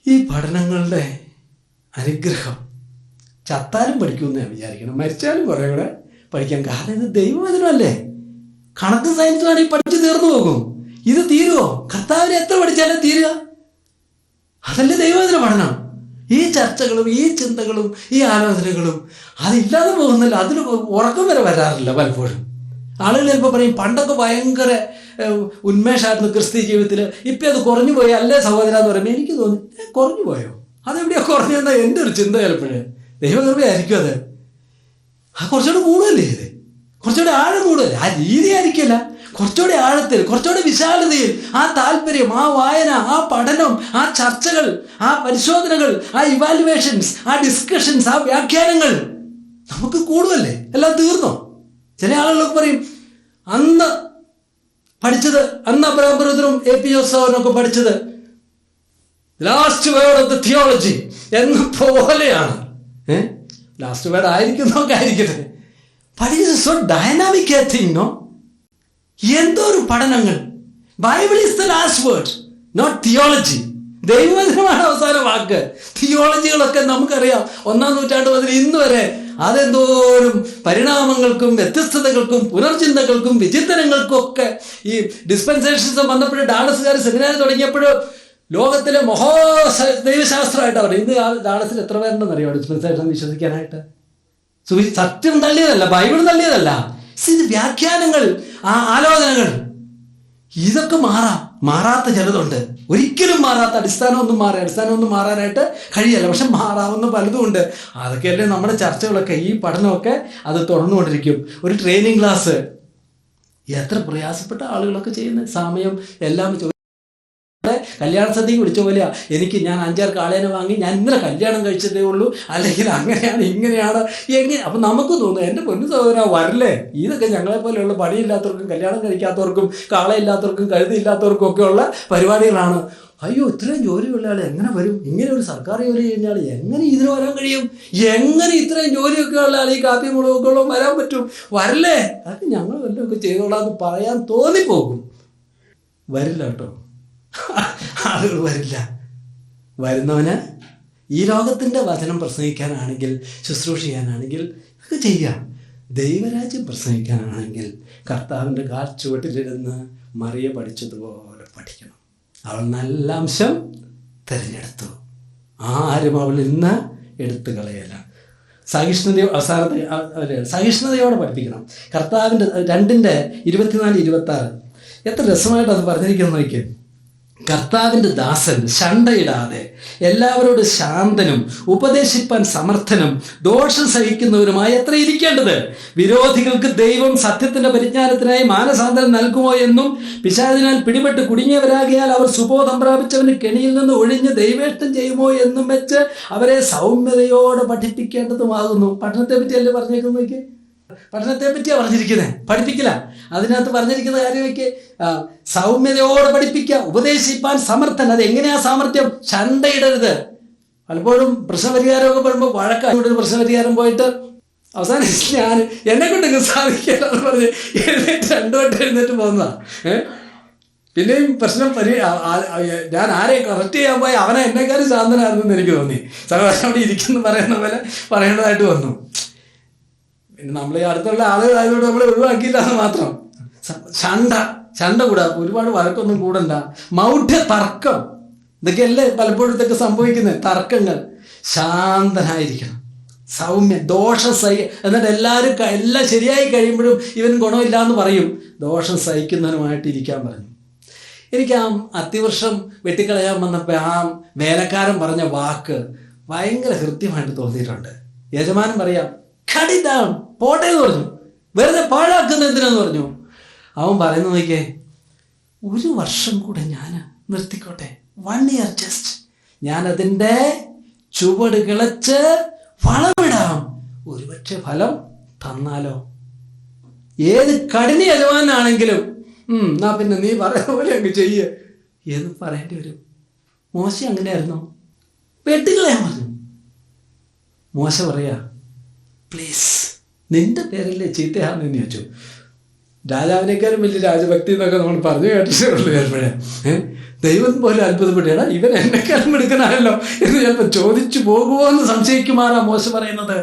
ഈ പഠനങ്ങളുടെ അനുഗ്രഹം ചത്താലും പഠിക്കുമെന്ന് ഞാൻ വിചാരിക്കണം, മരിച്ചാലും കുറേ കൂടെ പഠിക്കാം. കാരണം ഇത് ദൈവവചനമല്ലേ. കണക്ക് സയൻസുമാണ് ഈ പഠിച്ച് തീർന്നു പോകും. ഇത് തീരുമോ? കർത്താവിനെ എത്ര പഠിച്ചാലും തീരുക? അതല്ലേ ദൈവവചന പഠനം. ഈ ചർച്ചകളും ഈ ചിന്തകളും ഈ ആലോചനകളും അതില്ലാതെ പോകുന്നില്ല. അതിന് ഉറക്കം വരെ വരാറില്ല പലപ്പോഴും. ആളുകൾ ചിലപ്പോൾ പറയും പണ്ടൊക്കെ ഭയങ്കര ഉന്മേഷമായിരുന്നു ക്രിസ്ത്യ ജീവിതത്തിൽ, ഇപ്പം അത് കുറഞ്ഞു പോയി അല്ലേ സഹോദര എന്ന് പറയുമ്പോൾ എനിക്ക് തോന്നി കുറഞ്ഞു പോയോ? അതെവിടെയോ കുറഞ്ഞെന്നാ എൻ്റെ ഒരു ചിന്ത. ചിലപ്പോഴേ ദൈവകൃപയായിരിക്കും അത്. കുറച്ചുകൂടെ കൂടുതലല്ലേ ഇത്? കുറച്ചുകൂടെ ആഴം കൂടുതൽ. ആ രീതി ആയിരിക്കില്ല, കുറച്ചുകൂടെ ആഴത്തിൽ, കുറച്ചുകൂടെ വിശാലതയിൽ ആ താല്പര്യം, ആ വായന, ആ പഠനം, ആ ചർച്ചകൾ, ആ പരിശോധനകൾ, ആ ഇവാലുവേഷൻസ്, ആ ഡിസ്കഷൻസ്, ആ വ്യാഖ്യാനങ്ങൾ നമുക്ക് കൂടുതലല്ലേ? എല്ലാം തീർന്നോ? ചില ആളുകളൊക്കെ പറയും അന്ന് പഠിച്ചത്, അന്ന് അബ്രഹാം AP ജോസഫിനൊക്കെ പഠിച്ചത് last word of the theology എന്ന പോലെയാണ്. ലാസ്റ്റ് വേർഡ് ആയിരിക്കുന്നൊക്കെ ആയിരിക്കട്ടെ. പഠിച്ചത് so dynamic a thing, no? എന്തോ ഒരു പഠനങ്ങൾ. Bible is the last word, not theology. ദൈവവചനമാണ് അവസാന വാക്ക്. തിയോളജികളൊക്കെ നമുക്കറിയാം 1-ാം നൂറ്റാണ്ട് മുതൽ ഇന്ന് വരെ അതെന്തോരും പരിണാമങ്ങൾക്കും വ്യത്യസ്തതകൾക്കും പുനർചിന്തകൾക്കും വിചിന്തനങ്ങൾക്കും ഒക്കെ ഈ ഡിസ്പെൻസേഷൻസ് വന്നപ്പോൾ ഡാളസുകാർ സെമിനാർ തുടങ്ങിയപ്പോൾ ലോകത്തിലെ ദൈവശാസ്ത്രമായിട്ട് പറയും. ഇന്ന് ഡാളസിൽ എത്ര പേരുണ്ടെന്ന് അറിയാമോ ഡിസ്പെൻസേഷൻ വിശ്വസിക്കാനായിട്ട്? സത്യം തള്ളിയതല്ല, ബൈബിൾ തള്ളിയതല്ല. ഇത് വ്യാഖ്യാനങ്ങൾ, ആ ആലോചനകൾ, ഇതൊക്കെ മാറാത്ത ചിലതുണ്ട്. ഒരിക്കലും മാറാത്ത അടിസ്ഥാനമൊന്നും മാറാനായിട്ട് കഴിയല്ല. പക്ഷെ മാറാവുന്ന പലതും ഉണ്ട്. അതൊക്കെയല്ലേ നമ്മുടെ ചർച്ചകളൊക്കെ, ഈ പഠനമൊക്കെ അത് തുടർന്നുകൊണ്ടിരിക്കും. ഒരു ട്രെയിനിങ് ക്ലാസ് എത്ര പ്രയാസപ്പെട്ട ആളുകളൊക്കെ ചെയ്യുന്നത്. സമയം എല്ലാം കല്യാണ സദ്യക്ക് വിളിച്ച പോലെയാ. ഞാൻ 5-6 കാളേനെ വാങ്ങി, ഞാൻ ഇന്നലെ കല്യാണം കഴിച്ചതേ ഉള്ളൂ, അല്ലെങ്കിൽ അങ്ങനെയാണ് ഇങ്ങനെയാണ് എങ്ങനെ. അപ്പം നമുക്ക് തോന്നുന്നു എൻ്റെ പൊന്നു സഹോദര വരല്ലേ, ഇതൊക്കെ ഞങ്ങളെപ്പോലെയുള്ള പണിയില്ലാത്തവർക്കും കല്യാണം കഴിക്കാത്തവർക്കും കാളയില്ലാത്തവർക്കും കഴുതിയില്ലാത്തവർക്കും ഒക്കെ ഉള്ള പരിപാടികളാണ്. അയ്യോ, ഇത്രയും ജോലിയുള്ള ആൾ എങ്ങനെ വരും? ഇങ്ങനെ ഒരു സർക്കാർ ജോലി ചെയ്യുന്ന ആൾ എങ്ങനെ ഇതിന് വരാൻ കഴിയും? എങ്ങനെ ഇത്രയും ജോലിയൊക്കെ ഉള്ള ആൾ ഈ കാപ്പി മുളകൊക്കെ ഉള്ള വരാൻ പറ്റും? വരല്ലേ, അത് ഞങ്ങൾ വല്ലതൊക്കെ ചെയ്തോളാം എന്ന് പറയാൻ തോന്നിപ്പോകും. വരില്ല കേട്ടോ, ആളുകൾ വരില്ല. വരുന്നവന് ഈ ലോകത്തിൻ്റെ വചനം പ്രസംഗിക്കാനാണെങ്കിൽ, ശുശ്രൂഷിക്കാനാണെങ്കിൽ ഒക്കെ ചെയ്യാം. ദൈവരാജ്യം പ്രസംഗിക്കാനാണെങ്കിൽ കർത്താവിൻ്റെ കാൽച്ചുവട്ടിലിരുന്ന് മറിയ പഠിച്ചതുപോലെ പഠിക്കണം. അവൾ നല്ല അംശം തിരഞ്ഞെടുത്തു, ആരും അവളിൽ നിന്ന് എടുത്തു കളയല. സഹിഷ്ണുതയോടെ പഠിപ്പിക്കണം. കർത്താവിൻ്റെ 2:24-26 എത്ര രസമായിട്ട് അത് പറഞ്ഞിരിക്കുന്നു നോക്കിയാൽ. കർത്താവിൻ്റെ ദാസൻ ശണ്ടയിടാതെ എല്ലാവരോടും ശാന്തനും ഉപദേശിപ്പാൻ സമർത്ഥനും ദോഷം സഹിക്കുന്നവരുമായി എത്ര ഇരിക്കേണ്ടത്. വിരോധികൾക്ക് ദൈവം സത്യത്തിന്റെ പരിജ്ഞാനത്തിനായി മാനസാന്തരം നൽകുമോ എന്നും പിശാചിനാൽ പിടിപെട്ട് കുടുങ്ങിയവരാകിയാൽ അവർ സുബോധം പ്രാപിച്ചവന് കെണിയിൽ നിന്ന് ഒഴിഞ്ഞ് ദൈവേഷ്ടം ചെയ്യുമോ എന്നും വെച്ച് അവരെ സൗമ്യതയോടെ പഠിപ്പിക്കേണ്ടതുമാകുന്നു. പഠനത്തെ പറ്റിയല്ലേ പറഞ്ഞേക്കുന്നതൊക്കെ? പഠനത്തെ പറ്റിയാണ് പറഞ്ഞിരിക്കുന്നത്, പഠിപ്പിക്കില്ല. അതിനകത്ത് പറഞ്ഞിരിക്കുന്ന കാര്യമൊക്കെ സൗമ്യതയോടെ പഠിപ്പിക്കുക, ഉപദേശിപ്പാൻ സമർത്ഥൻ. അത് എങ്ങനെയാ സാമർത്ഥ്യം? ശണ്ടയിടരുത്. പലപ്പോഴും പ്രശ്നപരിഹാരമൊക്കെ പറയുമ്പോൾ വഴക്കായിട്ട് പ്രശ്നപരിഹാരം പോയിട്ട് അവസാനം ഞാൻ എന്നെ കൊണ്ടൊക്കെ സാധിക്കില്ലെന്ന് പറഞ്ഞ് 2 വട്ടം എഴുന്നേറ്റ് പോകുന്നതാ. പിന്നെയും പ്രശ്നം ഞാൻ ആരെയും കറക്റ്റ് ചെയ്യാൻ പോയി അവനെ എന്നെക്കാരും ശാന്തനായിരുന്നെന്ന് എനിക്ക് തോന്നി. സഹോദരൻ അവിടെ ഇരിക്കുന്നു പറയുന്ന പോലെ പറയേണ്ടതായിട്ട് വന്നു. പിന്നെ നമ്മൾ ഈ അടുത്തുള്ള ആളുകളായതുകൊണ്ട് നമ്മൾ ഒഴിവാക്കിയില്ല എന്ന് മാത്രം. ചണ്ട കൂടാ, ഒരുപാട് വഴക്കൊന്നും കൂടണ്ട. തർക്കം, ഇതൊക്കെയല്ലേ പലപ്പോഴും ഇതൊക്കെ സംഭവിക്കുന്നത്, തർക്കങ്ങൾ. ശാന്തനായിരിക്കണം, സൗമ്യം, ദോഷം എന്നിട്ട് എല്ലാം ശരിയായി കഴിയുമ്പോഴും ഇവൻ ഗുണമില്ല എന്ന് പറയും. ദോഷം സഹിക്കുന്നവനുമായിട്ട് ഇരിക്കാൻ പറഞ്ഞു. എനിക്ക് ആ അത്തിവൃക്ഷം വെട്ടിക്കളയാൻ വന്നപ്പോൾ ആ വേലക്കാരൻ പറഞ്ഞ വാക്ക് ഭയങ്കര ഹൃദ്യമായിട്ട് തോന്നിയിട്ടുണ്ട്. യജമാനൻ പറയാം, കടിതാണ് പോട്ടെ എന്ന് പറഞ്ഞു, വെറുതെ പാഴാക്കുന്ന എന്തിനാന്ന് പറഞ്ഞു. അവൻ പറയുന്നത് നോക്കിയേ, 1 വർഷം കൂടെ ഞാൻ നിർത്തിക്കോട്ടെ, 1 year ജസ്റ്റ്, ഞാനതിൻ്റെ ചുവട് കിളച്ച് വളമിടാം, ഒരുപക്ഷെ ഫലം തന്നാലോ. ഏത് കഠിന യജമാനാണെങ്കിലും എന്നാ പിന്നെ നീ പറയുന്ന പോലെ അങ്ങ് ചെയ്യ് എന്ന് പറയേണ്ടി വരും. മോശ അങ്ങനെയായിരുന്നു, വെട്ടിക്കളയാൻ പറഞ്ഞു. മോശ പറയാ, പ്ലീസ് നിന്റെ പേരല്ലേ ചീത്തയാണെന്ന് ചോദിച്ചു. രാജാവിനേക്കാളും വലിയ രാജഭക്തി എന്നൊക്കെ നമ്മൾ പറഞ്ഞു കേട്ടിട്ടേ ഉള്ളൂ. ചിലപ്പോഴേ ദൈവം പോലെ അത്ഭുതപ്പെട്ടാ ഇവൻ എന്നെക്കാളും എടുക്കണമല്ലോ എന്ന് ചിലപ്പോൾ ചോദിച്ചു പോകുമോ എന്ന് സംശയിക്കുമാറാ മോശ പറയുന്നത്.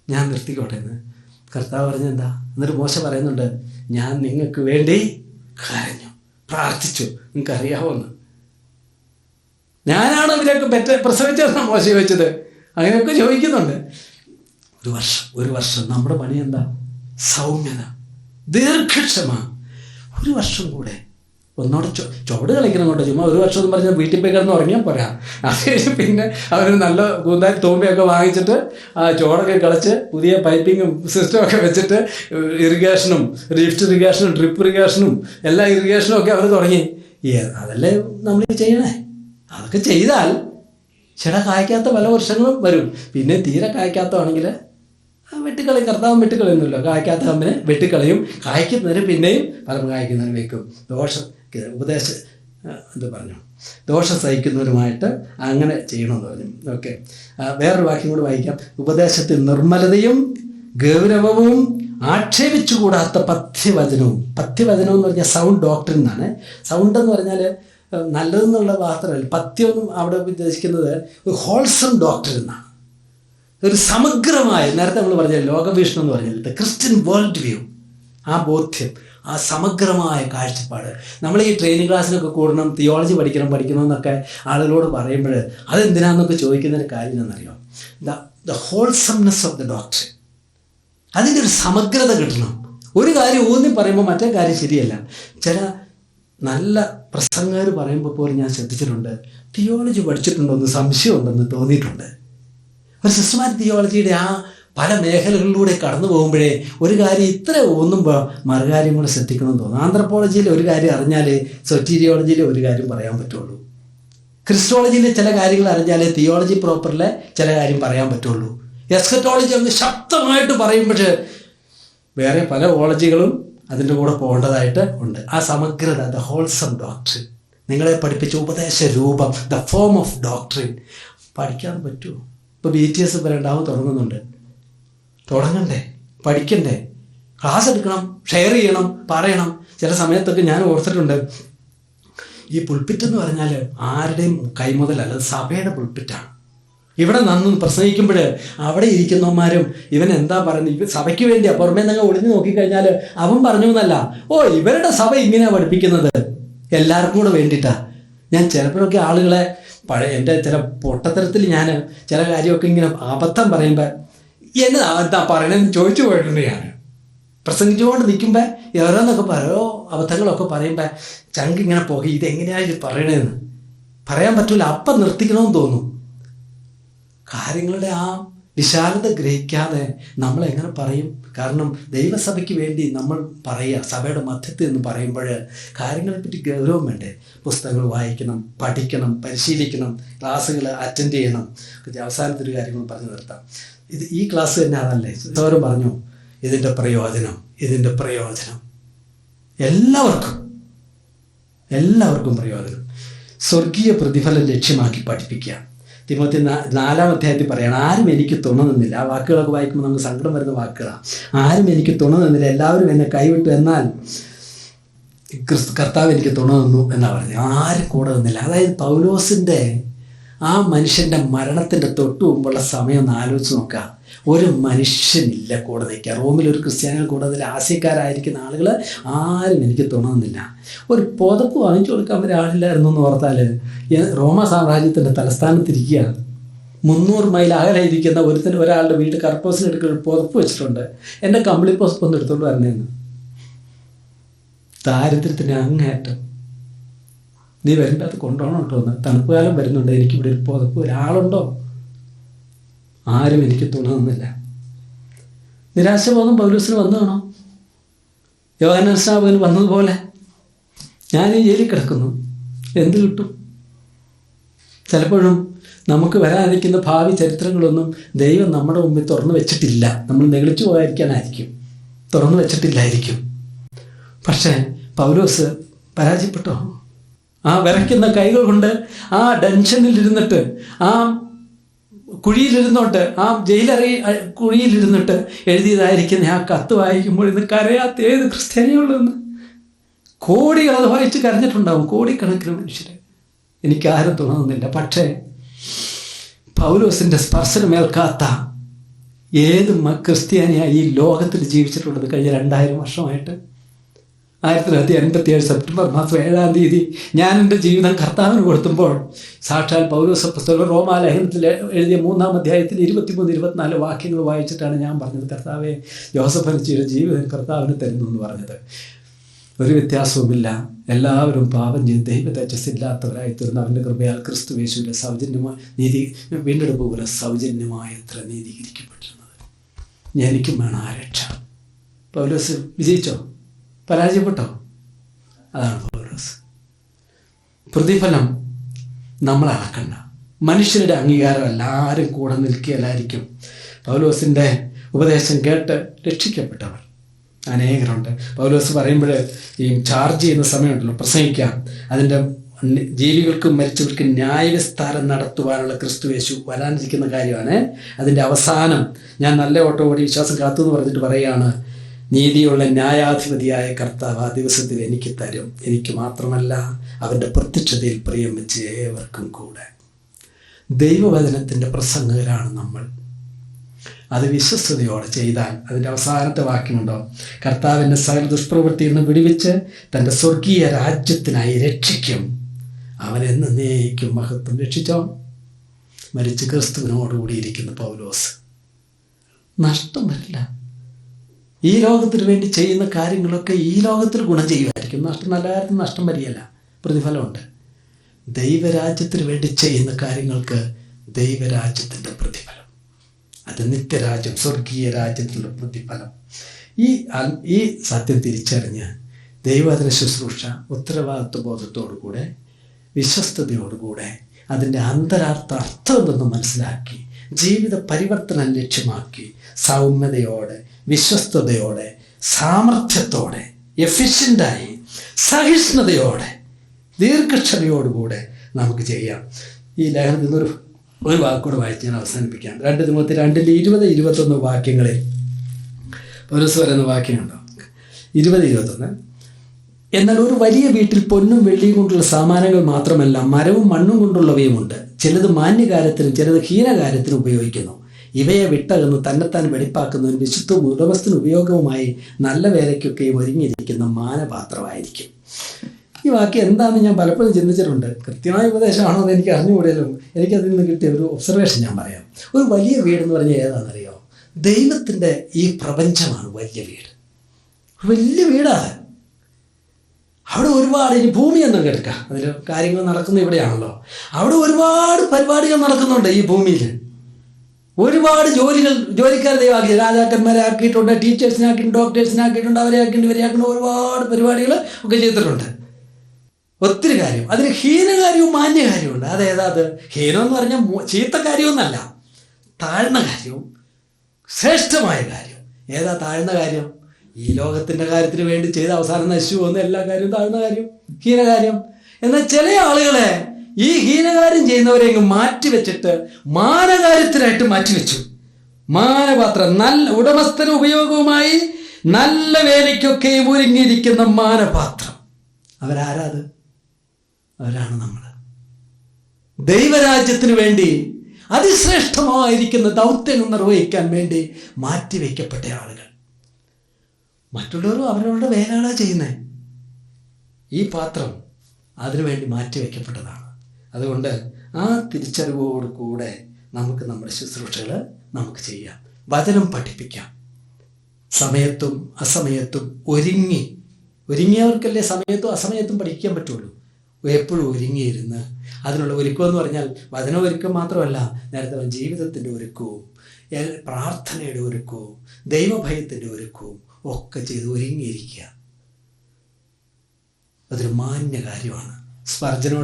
ഞാൻ നിർത്തിക്കോട്ടെ എന്ന്. കർത്താവ് പറഞ്ഞെന്താ? എന്നിട്ട് മോശ പറയുന്നുണ്ട്, ഞാൻ നിങ്ങൾക്ക് വേണ്ടി കരഞ്ഞു, പ്രാർത്ഥിച്ചു. നിങ്ങൾക്കറിയാവുമെന്ന്. ഞാനാണ് ഇവരൊക്കെ പ്രസവിച്ചതെന്നാണ് മോശ ചോദിച്ചത്. അങ്ങനെയൊക്കെ ചോദിക്കുന്നുണ്ട്. ഒരു വർഷം നമ്മുടെ പണി എന്താ? സൗമ്യത, ദീർഘക്ഷമ. ഒരു വർഷം കൂടെ ഒന്നോടെ ചുവട് കളിക്കണം കേട്ടോ. ചുമ്മാ ഒരു വർഷം എന്ന് പറഞ്ഞാൽ വീട്ടിൽ പോയി കിടന്ന് ഉറങ്ങിയാൽ പോരാ. അത് കഴിഞ്ഞ് പിന്നെ അവർ നല്ല കൂന്താരി തോമ്പിയൊക്കെ വാങ്ങിച്ചിട്ട് ആ ചോടൊക്കെ കളിച്ച് പുതിയ പൈപ്പിങ്ങും സിസ്റ്റമൊക്കെ വെച്ചിട്ട് ഇറിഗേഷനും, ലിഫ്റ്റ് ഇറിഗേഷനും, ഡ്രിപ്പ് ഇറിഗേഷനും എല്ലാ ഇറിഗേഷനും ഒക്കെ അവർ തുടങ്ങി. അതല്ലേ നമ്മൾ ചെയ്യണേ. അതൊക്കെ ചെയ്താൽ കായ്ക്കാത്ത പല വർഷങ്ങളും വരും. പിന്നെ തീരെ കായ്ക്കാത്തതാണെങ്കിൽ വെട്ടിക്കളയും. കർത്താവും വെട്ടിക്കളയുന്നല്ലോ. കായ്ക്കാത്ത കമ്പിനെ വെട്ടിക്കളയും. കായ്ക്കുന്നതിന് പിന്നെയും പലരും കായ്ക്കുന്നതിന് വെക്കും. ദോഷം സഹിക്കുന്നവരുമായിട്ട് അങ്ങനെ ചെയ്യണമെന്ന് പറഞ്ഞു. ഓക്കെ, വേറൊരു വാക്യം കൂടെ വായിക്കാം. ഉപദേശത്തിൽ നിർമ്മലതയും ഗൗരവവും ആക്ഷേപിച്ചുകൂടാത്ത പഥ്യവചനവും. പഥ്യവചനം എന്ന് പറഞ്ഞാൽ സൗണ്ട് ഡോക്ടറിൻ എന്നാണ്. സൗണ്ട് എന്ന് പറഞ്ഞാൽ നല്ലതെന്നുള്ള മാത്രമല്ല, പഥ്യം അവിടെ ഉദ്ദേശിക്കുന്നത് ഒരു ഹോൾസം ഡോക്ടർ എന്നാണ്. ഒരു സമഗ്രമായ, നേരത്തെ നമ്മൾ പറഞ്ഞ ലോകവീക്ഷണം എന്ന് പറഞ്ഞാൽ ക്രിസ്ത്യൻ വേൾഡ് വ്യൂ, ആ ബോധ്യം, ആ സമഗ്രമായ കാഴ്ചപ്പാട്. നമ്മൾ ഈ ട്രെയിനിങ് ക്ലാസ്സിനൊക്കെ കൂടണം, തിയോളജി പഠിക്കണമെന്നൊക്കെ ആളുകളോട് പറയുമ്പോൾ അതെന്തിനാണെന്നൊക്കെ ചോദിക്കുന്നൊരു കാര്യം എന്നറിയാം. ദ ഹോൾസംനെസ് ഓഫ് ദ ഡോക്ടർ, അതിൻ്റെ ഒരു സമഗ്രത കിട്ടണം. ഒരു കാര്യം ഊന്നി പറയുമ്പോൾ മറ്റേ കാര്യം ശരിയല്ല. ചില നല്ല പ്രസംഗകർ പറയുമ്പോൾ പോലും ഞാൻ ശ്രദ്ധിച്ചിട്ടുണ്ട്, തിയോളജി പഠിച്ചിട്ടുണ്ടോ എന്ന് സംശയമുണ്ടെന്ന് തോന്നിയിട്ടുണ്ട്. ഒരു സിസ്റ്റമാറ്റിക് തിയോളജിയുടെ ആ പല മേഖലകളിലൂടെ കടന്നു പോകുമ്പോഴേ ഒരു കാര്യം ഇത്ര ഊന്നുമ്പോൾ മറുകാര്യം കൂടെ ശ്രദ്ധിക്കണമെന്ന് തോന്നുന്നു. ആന്ത്രപ്പോളജിയിൽ ഒരു കാര്യം അറിഞ്ഞാലേ സൊറ്റീരിയോളജിയിൽ ഒരു കാര്യം പറയാൻ പറ്റുള്ളൂ. ക്രിസ്റ്റോളജിയിലെ ചില കാര്യങ്ങൾ അറിഞ്ഞാലേ തിയോളജി പ്രോപ്പറിലെ ചില കാര്യം പറയാൻ പറ്റുള്ളൂ. എസ്കറ്റോളജി ഒന്ന് ശക്തമായിട്ട് പറയുമ്പോൾ വേറെ പല ഓളജികളും അതിൻ്റെ കൂടെ പോകേണ്ടതായിട്ട് ഉണ്ട്. ആ സമഗ്രത, ദ ഹോൾസം ഡോക്ട്രിൻ, നിങ്ങളെ പഠിപ്പിച്ച ഉപദേശ രൂപം, ദ ഫോം ഓഫ് ഡോക്ട്രിൻ പഠിക്കാൻ പറ്റുമോ? ഇപ്പോൾ BTS രണ്ടാമത് തുടങ്ങണ്ടേ, പഠിക്കണ്ടേ, ക്ലാസ് എടുക്കണം, ഷെയർ ചെയ്യണം, പറയണം. ചില സമയത്തൊക്കെ ഞാൻ ഓർത്തിട്ടുണ്ട്, ഈ പുൾപ്പിറ്റ് എന്ന് പറഞ്ഞാൽ ആരുടെയും കൈമുതലല്ല, അത് സഭയുടെ പുൾപ്പിറ്റാണ്. ഇവിടെ നിന്ന് പ്രസംഗിക്കുമ്പോൾ അവിടെ ഇരിക്കുന്നവന്മാരും ഇവൻ എന്താ പറയുന്നത്, സഭയ്ക്ക് വേണ്ടിയാ. പുറമേ നിങ്ങൾ ഒളിഞ്ഞു നോക്കിക്കഴിഞ്ഞാൽ അവൻ പറഞ്ഞു എന്നല്ല, ഇവരുടെ സഭ ഇങ്ങനെയാണ് പഠിപ്പിക്കുന്നത്, എല്ലാവർക്കും കൂടെ വേണ്ടിയിട്ടാ. ഞാൻ ചിലപ്പോഴൊക്കെ ആളുകളെ എൻ്റെ ചില പൊട്ടത്തരത്തിൽ ഞാൻ ചില കാര്യമൊക്കെ ഇങ്ങനെ അബദ്ധം പറയുമ്പോൾ എന്താ പറയണമെന്ന് ചോദിച്ചു പോയിട്ടുണ്ട്. ഞാൻ പ്രസംഗിച്ചുകൊണ്ട് നിൽക്കുമ്പോൾ ഓരോന്നൊക്കെ ഓരോ അബദ്ധങ്ങളൊക്കെ പറയുമ്പോൾ ചങ്കിങ്ങനെ പോകെ, ഇതെങ്ങനെയാണ് ഇത് പറയണതെന്ന് പറയാൻ പറ്റില്ല. അപ്പം നിർത്തിക്കണമെന്ന് തോന്നും. കാര്യങ്ങളുടെ ആ വിശാലത ഗ്രഹിക്കാതെ നമ്മളെങ്ങനെ പറയും? കാരണം ദൈവസഭയ്ക്ക് വേണ്ടി നമ്മൾ പറയുക, സഭയുടെ മധ്യത്തിൽ നിന്ന് പറയുമ്പോൾ കാര്യങ്ങളെപ്പറ്റി ഗൗരവം വേണ്ടേ? പുസ്തകങ്ങൾ വായിക്കണം, പഠിക്കണം, പരിശീലിക്കണം, ക്ലാസ്സുകൾ അറ്റൻഡ് ചെയ്യണം. അവസാനത്തൊരു കാര്യങ്ങൾ പറഞ്ഞു നിർത്താം. ഈ ക്ലാസ് തന്നെ അതല്ലേ സോരം പറഞ്ഞു, ഇതിൻ്റെ പ്രയോജനം എല്ലാവർക്കും പ്രയോജനം. സ്വർഗീയ പ്രതിഫലം ലക്ഷ്യമാക്കി പഠിപ്പിക്കുക. തിമോത്തി 4-ാം അധ്യായത്തിൽ പറയണം, ആരും എനിക്ക് തുണ നിന്നില്ല. ആ വാക്കുകളൊക്കെ വായിക്കുമ്പോൾ നമുക്ക് സങ്കടം വരുന്ന വാക്കുകളാണ്. ആരും എനിക്ക് തുണ നിന്നില്ല, എല്ലാവരും എന്നെ കൈവിട്ടു, എന്നാൽ കർത്താവ് എനിക്ക് തുണ നിന്നു എന്നാണ് പറഞ്ഞത്. ആരും കൂടെ നിന്നില്ല. അതായത് പൗലോസിൻ്റെ ആ മനുഷ്യൻ്റെ മരണത്തിൻ്റെ തൊട്ടു മുമ്പുള്ള സമയം ഒന്ന് ആലോചിച്ച് നോക്കുക. ഒരു മനുഷ്യനില്ല കൂടെ നിൽക്കുക. റോമിലൊരു ക്രിസ്ത്യാനികൾ കൂടുതൽ ആശയക്കാരായിരിക്കുന്ന ആളുകൾ ആരും എനിക്ക് തുണന്നില്ല. ഒരു പുതപ്പ് വാങ്ങിച്ചു കൊടുക്കാൻ വരെ ആളില്ലായിരുന്നു എന്ന് ഓർത്താൽ, റോമ സാമ്രാജ്യത്തിൻ്റെ തലസ്ഥാനത്തിരിക്കുക 300 മൈൽ അകലെ ഇരിക്കുന്ന ഒരാളുടെ വീട് കർപ്പോസിനെടുക്കുന്ന ഒരു പുതപ്പ് വെച്ചിട്ടുണ്ട്. എൻ്റെ കമ്പിളി പുതപ്പ് ഒന്ന് എടുത്തോണ്ട് വരണേന്ന്. ദാരിദ്ര്യത്തിന് അങ്ങേയറ്റം. നീ വരേണ്ട അത് കൊണ്ടുപോകണം കേട്ടോ എന്ന്. തണുപ്പ് കാലം വരുന്നുണ്ട്, എനിക്കിവിടെ ഒരു പുതപ്പ്, ഒരാളുണ്ടോ? ആരും എനിക്ക് തുണന്നില്ല. നിരാശബോധം പൗലോസിന് വന്നതാണോ? യോഹന്നാൻ സ്നാപകന് വന്നതുപോലെ ഞാൻ ഈ ജയിലിൽ കിടക്കുന്നു, എന്ത് കിട്ടും? ചിലപ്പോഴും നമുക്ക് വരാനിരിക്കുന്ന ഭാവി ചരിത്രങ്ങളൊന്നും ദൈവം നമ്മുടെ മുമ്പിൽ തുറന്നു വെച്ചിട്ടില്ല. നമ്മൾ നെഗളിച്ചു പോകാതിരിക്കാനായിരിക്കും, തുറന്നു വെച്ചിട്ടില്ലായിരിക്കും. പക്ഷേ പൗലോസ് പരാജയപ്പെട്ടോ? ആ വിറയ്ക്കുന്ന കൈകൾ കൊണ്ട് ആ ഡെൻഷനിലിരുന്നിട്ട്, ആ കുഴിയിലിരുന്നോട്ട്, ആ കുഴിയിലിരുന്നിട്ട് എഴുതിയതായിരിക്കുന്ന ആ കത്ത് വായിക്കുമ്പോൾ ഇന്ന് കരയാത്ത ഏത് ക്രിസ്ത്യാനികളുള്ളതെന്ന് കോടികൾ അത് വായിച്ച് കരഞ്ഞിട്ടുണ്ടാവും. കോടിക്കണക്കിന് മനുഷ്യർ. എനിക്കാരും തുണന്നില്ല. പക്ഷേ പൗലോസിൻ്റെ സ്പർശനമേൽക്കാത്ത ഏത് ക്രിസ്ത്യാനിയായി ഈ ലോകത്തിൽ ജീവിച്ചിട്ടുള്ളത് കഴിഞ്ഞ 2000 വർഷമായിട്ട്? 1957 സെപ്റ്റംബർ മാസം 7-ാം തീയതി ഞാൻ എൻ്റെ ജീവിതം കർത്താവിന് കൊടുത്തുമ്പോൾ സാക്ഷാൽ പൗലോസ് അപ്പോസ്തലൻ റോമാലേഖനത്തിൽ എഴുതിയ 3-ാം അധ്യായത്തിൽ 23-24 വാക്യങ്ങൾ വായിച്ചിട്ടാണ് ഞാൻ പറഞ്ഞത്, കർത്താവെ, ജോസഫ് അനച്ചിയുടെ ജീവിതം കർത്താവിന് തരുന്നു എന്ന് പറഞ്ഞത്. ഒരു വ്യത്യാസവുമില്ല. എല്ലാവരും പാപം ചെയ്ത് ദൈവ തേജസ്സില്ലാത്തവരായി തീർന്ന അവൻ്റെ കൃപയാൽ ക്രിസ്തു യേശുവിൻ്റെ സൗജന്യമായ നീതി വീണ്ടെടുപ്പ് പോലെ സൗജന്യമായ എത്ര നീതീകരിക്കപ്പെട്ടിരുന്നത്. എനിക്കും വേണം ആ രക്ഷ. പൗലോസ് വിജയിച്ചോ? പരാജയപ്പെട്ടോ? അതാണ് പൗലോസ്. പ്രതിഫലം നമ്മൾ അളക്കണ്ട. മനുഷ്യരുടെ അംഗീകാരമല്ല, ആരും കൂടെ നിൽക്കുകയല്ലായിരിക്കും. പൗലോസിൻ്റെ ഉപദേശം കേട്ട് രക്ഷിക്കപ്പെട്ടവർ അനേകരുണ്ട്. പൗലോസ് പറയുമ്പോൾ ഈ ചാർജ് ചെയ്യുന്ന സമയമുണ്ടല്ലോ, പ്രസംഗിക്കാം, അതിൻ്റെ ജീവികൾക്കും മരിച്ചവർക്കും ന്യായവിസ്താരം നടത്തുവാനുള്ള ക്രിസ്തു യേശു വരാനിരിക്കുന്ന കാര്യമാണ്. അതിൻ്റെ അവസാനം ഞാൻ നല്ല ഓട്ടം ഓടി വിശ്വാസം കാത്തു എന്ന് പറഞ്ഞിട്ട് പറയുകയാണ്, നീതിയുള്ള ന്യായാധിപതിയായ കർത്താവ് ആ ദിവസത്തിൽ എനിക്ക് തരും, എനിക്ക് മാത്രമല്ല അവൻ്റെ പ്രത്യക്ഷതയിൽ പ്രിയം വെച്ച് ഏവർക്കും കൂടെ. ദൈവവചനത്തിൻ്റെ പ്രസംഗകരാണ് നമ്മൾ. അത് വിശ്വസ്തയോടെ ചെയ്താൽ അതിൻ്റെ അവസാനത്തെ വാക്യമുണ്ടോ, കർത്താവിൻ്റെ സകല ദുഷ്പ്രവൃത്തിയിൽ നിന്ന് വിടുവിച്ച് തൻ്റെ സ്വർഗീയ രാജ്യത്തിനായി രക്ഷിക്കും, അവൻ എന്നേക്കും മഹത്വം. രക്ഷിച്ചോ? മരിച്ച് ക്രിസ്തുവിനോടുകൂടിയിരിക്കുന്ന പൗലോസ് നഷ്ടം വരില്ല. ഈ ലോകത്തിന് വേണ്ടി ചെയ്യുന്ന കാര്യങ്ങളൊക്കെ ഈ ലോകത്തിൽ ഗുണം ചെയ്യുമായിരിക്കും. നഷ്ടം, നല്ല കാര്യത്തിന് നഷ്ടം വരികയല്ല, പ്രതിഫലമുണ്ട്. ദൈവരാജ്യത്തിന് വേണ്ടി ചെയ്യുന്ന കാര്യങ്ങൾക്ക് ദൈവരാജ്യത്തിൻ്റെ പ്രതിഫലം, അത് നിത്യരാജ്യം, സ്വർഗീയ രാജ്യത്തിലുള്ള പ്രതിഫലം. ഈ സത്യം തിരിച്ചറിഞ്ഞ് ദൈവവചന ശുശ്രൂഷ ഉത്തരവാദിത്വ ബോധത്തോടുകൂടെ വിശ്വസ്തയോടുകൂടെ അതിൻ്റെ അർത്ഥം എന്തെന്ന് മനസ്സിലാക്കി ജീവിത പരിവർത്തനം ലക്ഷ്യമാക്കി സൗമ്യതയോടെ, വിശ്വസ്തയോടെ, സാമർഥ്യത്തോടെ, എഫിഷ്യൻ്റായി, സഹിഷ്ണുതയോടെ, ദീർഘക്ഷമയോടുകൂടെ നമുക്ക് ചെയ്യാം. ഈ ലേഖനത്തിൽ നിന്നൊരു വാക്കുകൂടെ വായിച്ച് ഞാൻ അവസാനിപ്പിക്കാം. 2 തിമോത്തി 2:20-21 വാക്യങ്ങളിൽ പൗലോസ് പറയുന്ന വാക്യമുണ്ടോ? 20-21. എന്നാൽ ഒരു വലിയ വീട്ടിൽ പൊന്നും വെള്ളിയും കൊണ്ടുള്ള സാമാനങ്ങൾ മാത്രമല്ല, മരവും മണ്ണും കൊണ്ടുള്ളവയുമുണ്ട്. ചിലത് മാന്യകാര്യത്തിനും ചിലത് ഹീനകാര്യത്തിനും ഉപയോഗിക്കുന്നു. ഇവയെ വിട്ടകന്ന് തന്നെത്താൻ വെടിപ്പാക്കുന്നതിന് വിശുദ്ധവും ഉടമസ്ഥന് ഉപയോഗവുമായി നല്ല വേലയ്ക്കൊക്കെയും ഒരുങ്ങിയിരിക്കുന്ന മാനപാത്രമായിരിക്കും. ഈ വാക്യം എന്താണെന്ന് ഞാൻ പലപ്പോഴും ചിന്തിച്ചിട്ടുണ്ട്. കൃത്യമായ ഉപദേശമാണോ എന്ന് എനിക്ക് അറിഞ്ഞുകൂടിയല്ലോ. എനിക്കതിൽ നിന്ന് കിട്ടിയ ഒരു ഒബ്സർവേഷൻ ഞാൻ പറയാം. ഒരു വലിയ വീടെന്ന് പറഞ്ഞാൽ ഏതാണെന്നറിയോ? ദൈവത്തിൻ്റെ ഈ പ്രപഞ്ചമാണ് വലിയ വീട്. വലിയ വീടാണ്. അവിടെ ഒരുപാട്, ഇനി ഭൂമി എന്ന് കേൾക്കാം, അതിൽ കാര്യങ്ങൾ നടക്കുന്ന ഇവിടെയാണല്ലോ. അവിടെ ഒരുപാട് പരിപാടികൾ നടക്കുന്നുണ്ട്. ഈ ഭൂമിയിൽ ഒരുപാട് ജോലിക്കാർ ദൈവമാക്കി, രാജാക്കന്മാരെ ആക്കിയിട്ടുണ്ട്, ടീച്ചേഴ്സിനെ ആക്കിയിട്ടുണ്ട്, ഡോക്ടേഴ്സിനെ ആക്കിയിട്ടുണ്ട്, അവരെ ആക്കിയിട്ടുണ്ട്, ഇവരെ ആക്കിയിട്ടുണ്ട്, ഒരുപാട് പരിപാടികൾ ഒക്കെ ചെയ്തിട്ടുണ്ട്. ഒത്തിരി കാര്യം. അതിന് ഹീനകാര്യവും മാന്യകാര്യവും. അതേതാത്? ഹീനം എന്ന് പറഞ്ഞാൽ ചീത്ത കാര്യമൊന്നല്ല, താഴ്ന്ന കാര്യവും ശ്രേഷ്ഠമായ കാര്യം. ഏതാ താഴ്ന്ന കാര്യം? ഈ ലോകത്തിൻ്റെ കാര്യത്തിന് വേണ്ടി ചെയ്ത അവസാനം നശിച്ചു പോകുന്ന എല്ലാ കാര്യവും താഴ്ന്ന കാര്യം, ഹീനകാര്യം. എന്നാൽ ചില ആളുകളെ ഈ ഹീനകാര്യം ചെയ്യുന്നവരെ മാറ്റിവെച്ചിട്ട് മാനകാര്യത്തിനായിട്ട് മാറ്റിവെച്ചു. മാനപാത്രം, നല്ല ഉടമസ്ഥന ഉപയോഗവുമായി നല്ല വേലയ്ക്കൊക്കെ ഒരുങ്ങിയിരിക്കുന്ന മാനപാത്രം. അവരാരാത്? അവരാണ് നമ്മൾ. ദൈവരാജ്യത്തിന് വേണ്ടി അതിശ്രേഷ്ഠമായിരിക്കുന്ന ദൗത്യം നിർവഹിക്കാൻ വേണ്ടി മാറ്റിവെക്കപ്പെട്ട ആളുകൾ. മറ്റുള്ളവരും അവരവരുടെ വേലകളാണ് ചെയ്യുന്നത്. ഈ പാത്രം അതിനുവേണ്ടി മാറ്റിവെക്കപ്പെട്ടതാണ്. അതുകൊണ്ട് ആ തിരിച്ചറിവോട് കൂടെ നമുക്ക് നമ്മുടെ ശുശ്രൂഷകൾ നമുക്ക് ചെയ്യാം. വചനം പഠിപ്പിക്കാം. സമയത്തും അസമയത്തും ഒരുങ്ങിയവർക്കല്ലേ സമയത്തും അസമയത്തും പഠിക്കാൻ പറ്റുള്ളൂ. എപ്പോഴും ഒരുങ്ങിയിരുന്ന് അതിനുള്ള ഒരുക്കമെന്ന് പറഞ്ഞാൽ വചന ഒരുക്കം മാത്രമല്ല, നേരത്തെ ജീവിതത്തിൻ്റെ ഒരുക്കവും പ്രാർത്ഥനയുടെ ഒരുക്കവും ദൈവഭയത്തിൻ്റെ ഒരുക്കവും ഒക്കെ ചെയ്ത് ഒരുങ്ങിയിരിക്കുക. അതൊരു മാന്യ കാര്യമാണ്. സ്പർജൻ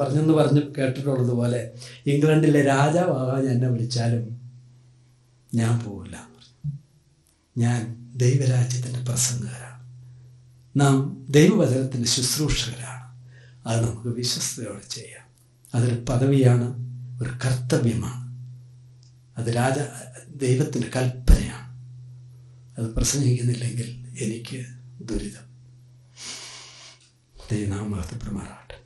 പറഞ്ഞെന്ന് കേട്ടിട്ടുള്ളതുപോലെ, ഇംഗ്ലണ്ടിലെ രാജാവാകാൻ എന്നെ വിളിച്ചാലും ഞാൻ പോവില്ല. ഞാൻ ദൈവരാജ്യത്തിൻ്റെ പ്രസംഗകരാണ്. നാം ദൈവവചനത്തിൻ്റെ ശുശ്രൂഷകരാണ്. അത് നമുക്ക് വിശ്വസ്തയോടെ ചെയ്യാം. അതൊരു പദവിയാണ്, ഒരു കർത്തവ്യമാണ്. അത് ദൈവത്തിൻ്റെ കൽപ്പനയാണ്. അത് പ്രസംഗിക്കുന്നില്ലെങ്കിൽ എനിക്ക് ദുരിതം. ദൈവനാമം മഹത്വപ്പെടുമാറാകട്ടെ.